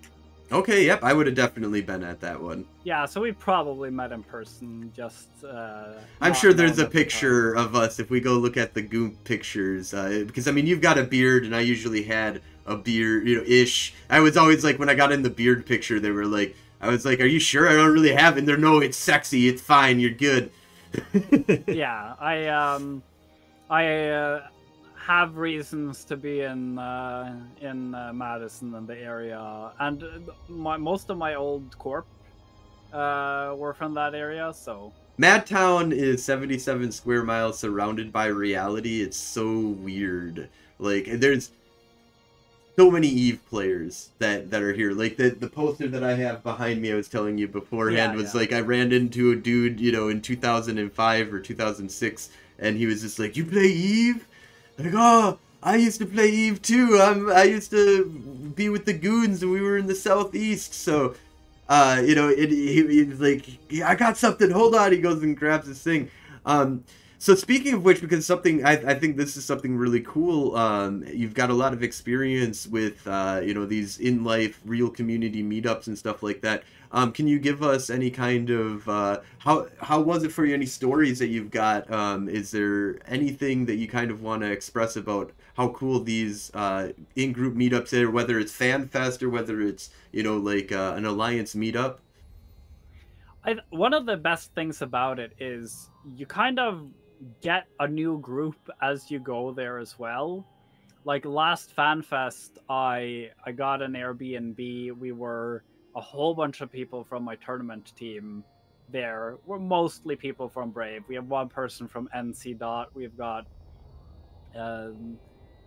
Okay, yep, I would have definitely been at that one. Yeah, so we probably met in person, just... I'm sure there's a picture of us if we go look at the Goop pictures, because, I mean, you've got a beard, and I usually had a beard, you know, ish. I was always like, when I got in the beard picture, they were like, I was like, are you sure? I don't really have it. And they're, no, it's sexy, it's fine, you're good. Yeah, I have reasons to be in Madison and the area, and most of my old corp were from that area, so... Madtown is 77 square miles surrounded by reality. It's so weird. Like, there's so many EVE players that are here. Like, the poster that I have behind me, I was telling you beforehand, was like, I ran into a dude, you know, in 2005 or 2006, and he was just like, you play EVE? Like, oh, I used to play EVE too. I used to be with the Goons, and we were in the Southeast, so... you know, he was like, yeah, I got something, hold on, he goes and grabs this thing. So speaking of which, because something I think this is something really cool. You've got a lot of experience with these in life real community meetups and stuff like that. Can you give us any kind of how was it for you? Any stories that you've got? Is there anything that you kind of want to express about how cool these in group meetups are? Whether it's Fan Fest or whether it's like an alliance meetup. One of the best things about it is you kind of get a new group as you go there as well. Like last FanFest, I got an Airbnb. We were a whole bunch of people from my tournament team there. We're mostly people from Brave. We have one person from NC Dot. We've got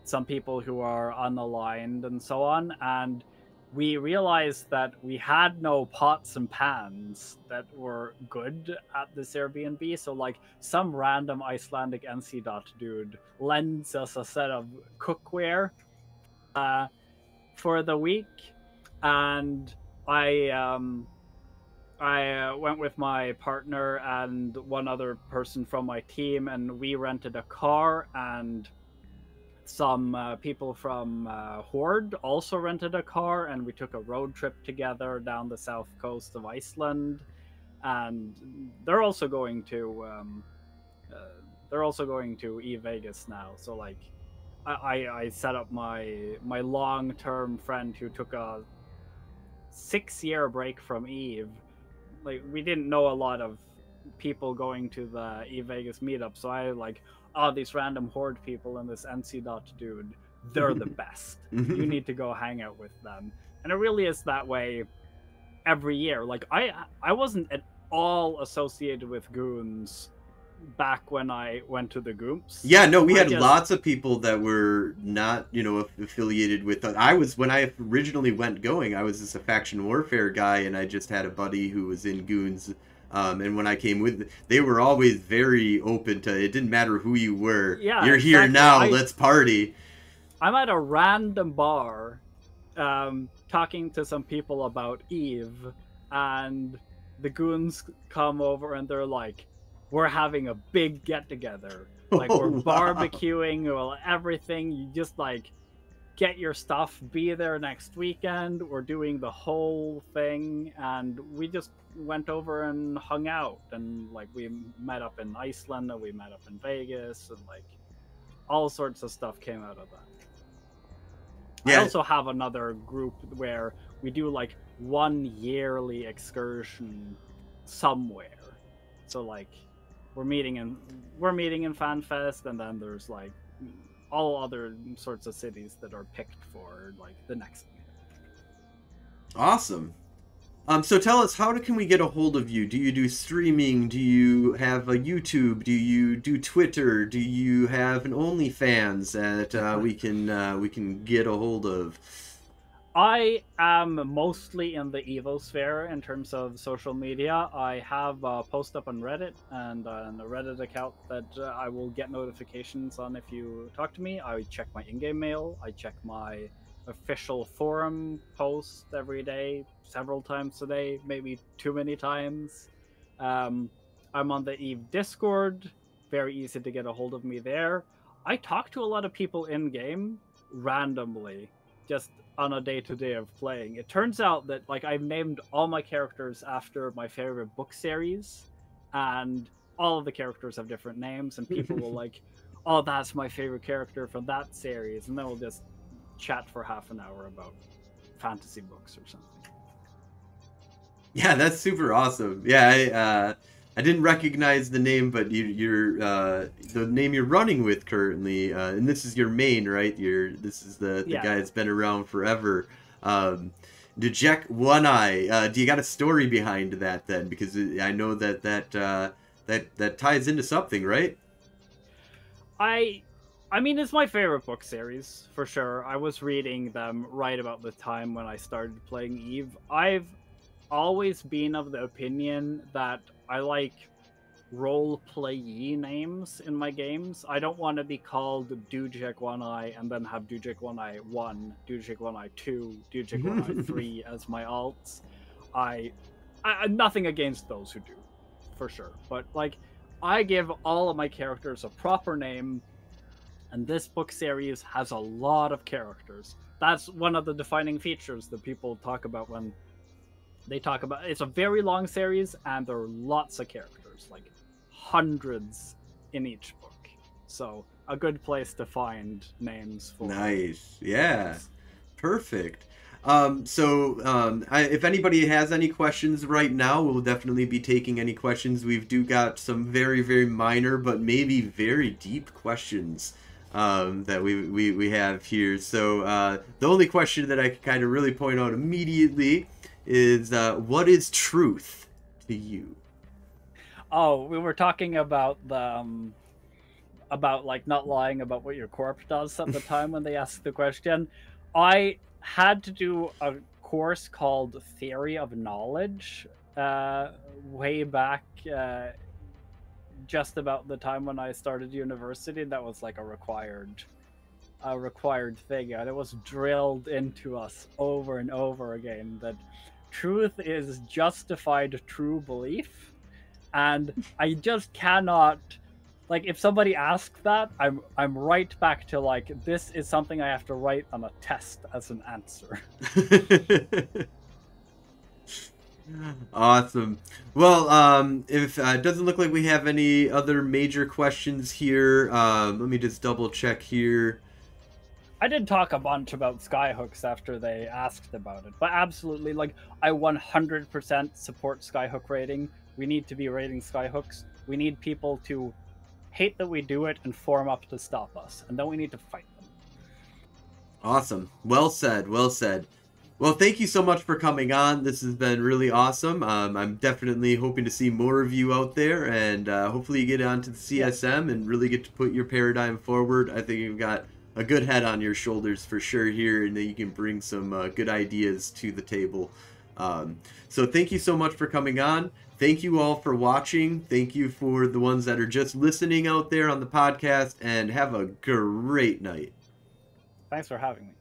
some people who are unaligned and so on. And we realized that we had no pots and pans that were good at this Airbnb. So like some random Icelandic NC Dot dude lends us a set of cookware for the week. And I went with my partner and one other person from my team, and we rented a car, and some people from Horde also rented a car, and we took a road trip together down the south coast of Iceland. And they're also going to E-Vegas now. So like I set up my long-term friend who took a 6-year break from Eve. Like we didn't know a lot of people going to the E-Vegas meetup, so I like, these random Horde people and this NC Dot dude, they're the best. You need to go hang out with them. And it really is that way every year. Like I wasn't at all associated with Goons back when I went to the Goops. Yeah, no, we had lots of people that were not, affiliated with. When I originally went going, I was just a faction warfare guy, and I just had a buddy who was in Goons. And when I came with, they were always very open to, it didn't matter who you were. Yeah, you're here now, let's party. I'm at a random bar talking to some people about Eve, and the Goons come over and they're like, we're having a big get-together. Like, we're barbecuing, well, everything. You just, like, get your stuff, be there next weekend. We're doing the whole thing, and we just went over and hung out. And, like, we met up in Iceland, and we met up in Vegas, and, like, all sorts of stuff came out of that. Yeah. I also have another group where we do, like, one yearly excursion somewhere. So, like, we're meeting in FanFest, and then there's like all other sorts of cities that are picked for like the next meeting. Awesome. So tell us, how can we get a hold of you? Do you do streaming? Do you have a YouTube? Do you do Twitter? Do you have an OnlyFans that we can get a hold of? I am mostly in the Evosphere in terms of social media. I have a post up on Reddit and a Reddit account that I will get notifications on if you talk to me. I check my in-game mail. I check my official forum post every day, several times a day, maybe too many times. I'm on the Eve Discord. Very easy to get a hold of me there. I talk to a lot of people in-game randomly, just on a day-to-day of playing. It turns out that like I've named all my characters after my favorite book series, and all of the characters have different names, and people will like, oh, that's my favorite character from that series, and then we'll just chat for half an hour about fantasy books or something. Yeah, that's super awesome. Yeah, I didn't recognize the name, but you're the name you're running with currently, and this is your main, right? This is the guy that's been around forever. Dujek, Oneye. Do you got a story behind that then? Because I know that ties into something, right? I mean, it's my favorite book series for sure. I was reading them right about the time when I started playing Eve. I've always been of the opinion that I like role-play-y names in my games. I don't want to be called Dujek Oneye and then have Dujek Oneye 1, Dujek Oneye 2, Dujek Oneye 3 as my alts. I nothing against those who do, for sure. But like, I give all of my characters a proper name, and this book series has a lot of characters. That's one of the defining features that people talk about when they talk about it's a very long series, and there are lots of characters, like hundreds in each book. So a good place to find names for. Nice. Yeah. Perfect. If anybody has any questions right now, we'll definitely be taking any questions. We've got some very, very minor, but maybe very deep questions that we have here. So the only question that I can kind of really point out immediately is what is truth to you? Oh, we were talking about the about like not lying about what your corp does at the time when they asked the question. I had to do a course called Theory of Knowledge way back just about the time when I started university. That was like a required thing, and it was drilled into us over and over again that truth is justified true belief, and I just cannot. Like, if somebody asks that, I'm right back to, like, this is something I have to write on a test as an answer. Awesome. Well, if it doesn't look like we have any other major questions here, let me just double check here. I did talk a bunch about skyhooks after they asked about it, but absolutely, like, I 100% support skyhook rating. We need to be rating skyhooks. We need people to hate that we do it and form up to stop us, and then we need to fight them. Awesome. Well said. Well said. Well, thank you so much for coming on. This has been really awesome. I'm definitely hoping to see more of you out there, and hopefully you get onto the CSM and really get to put your paradigm forward. I think you've got a good head on your shoulders for sure here, and that you can bring some good ideas to the table. So thank you so much for coming on. Thank you all for watching. Thank you for the ones that are just listening out there on the podcast, and have a great night. Thanks for having me.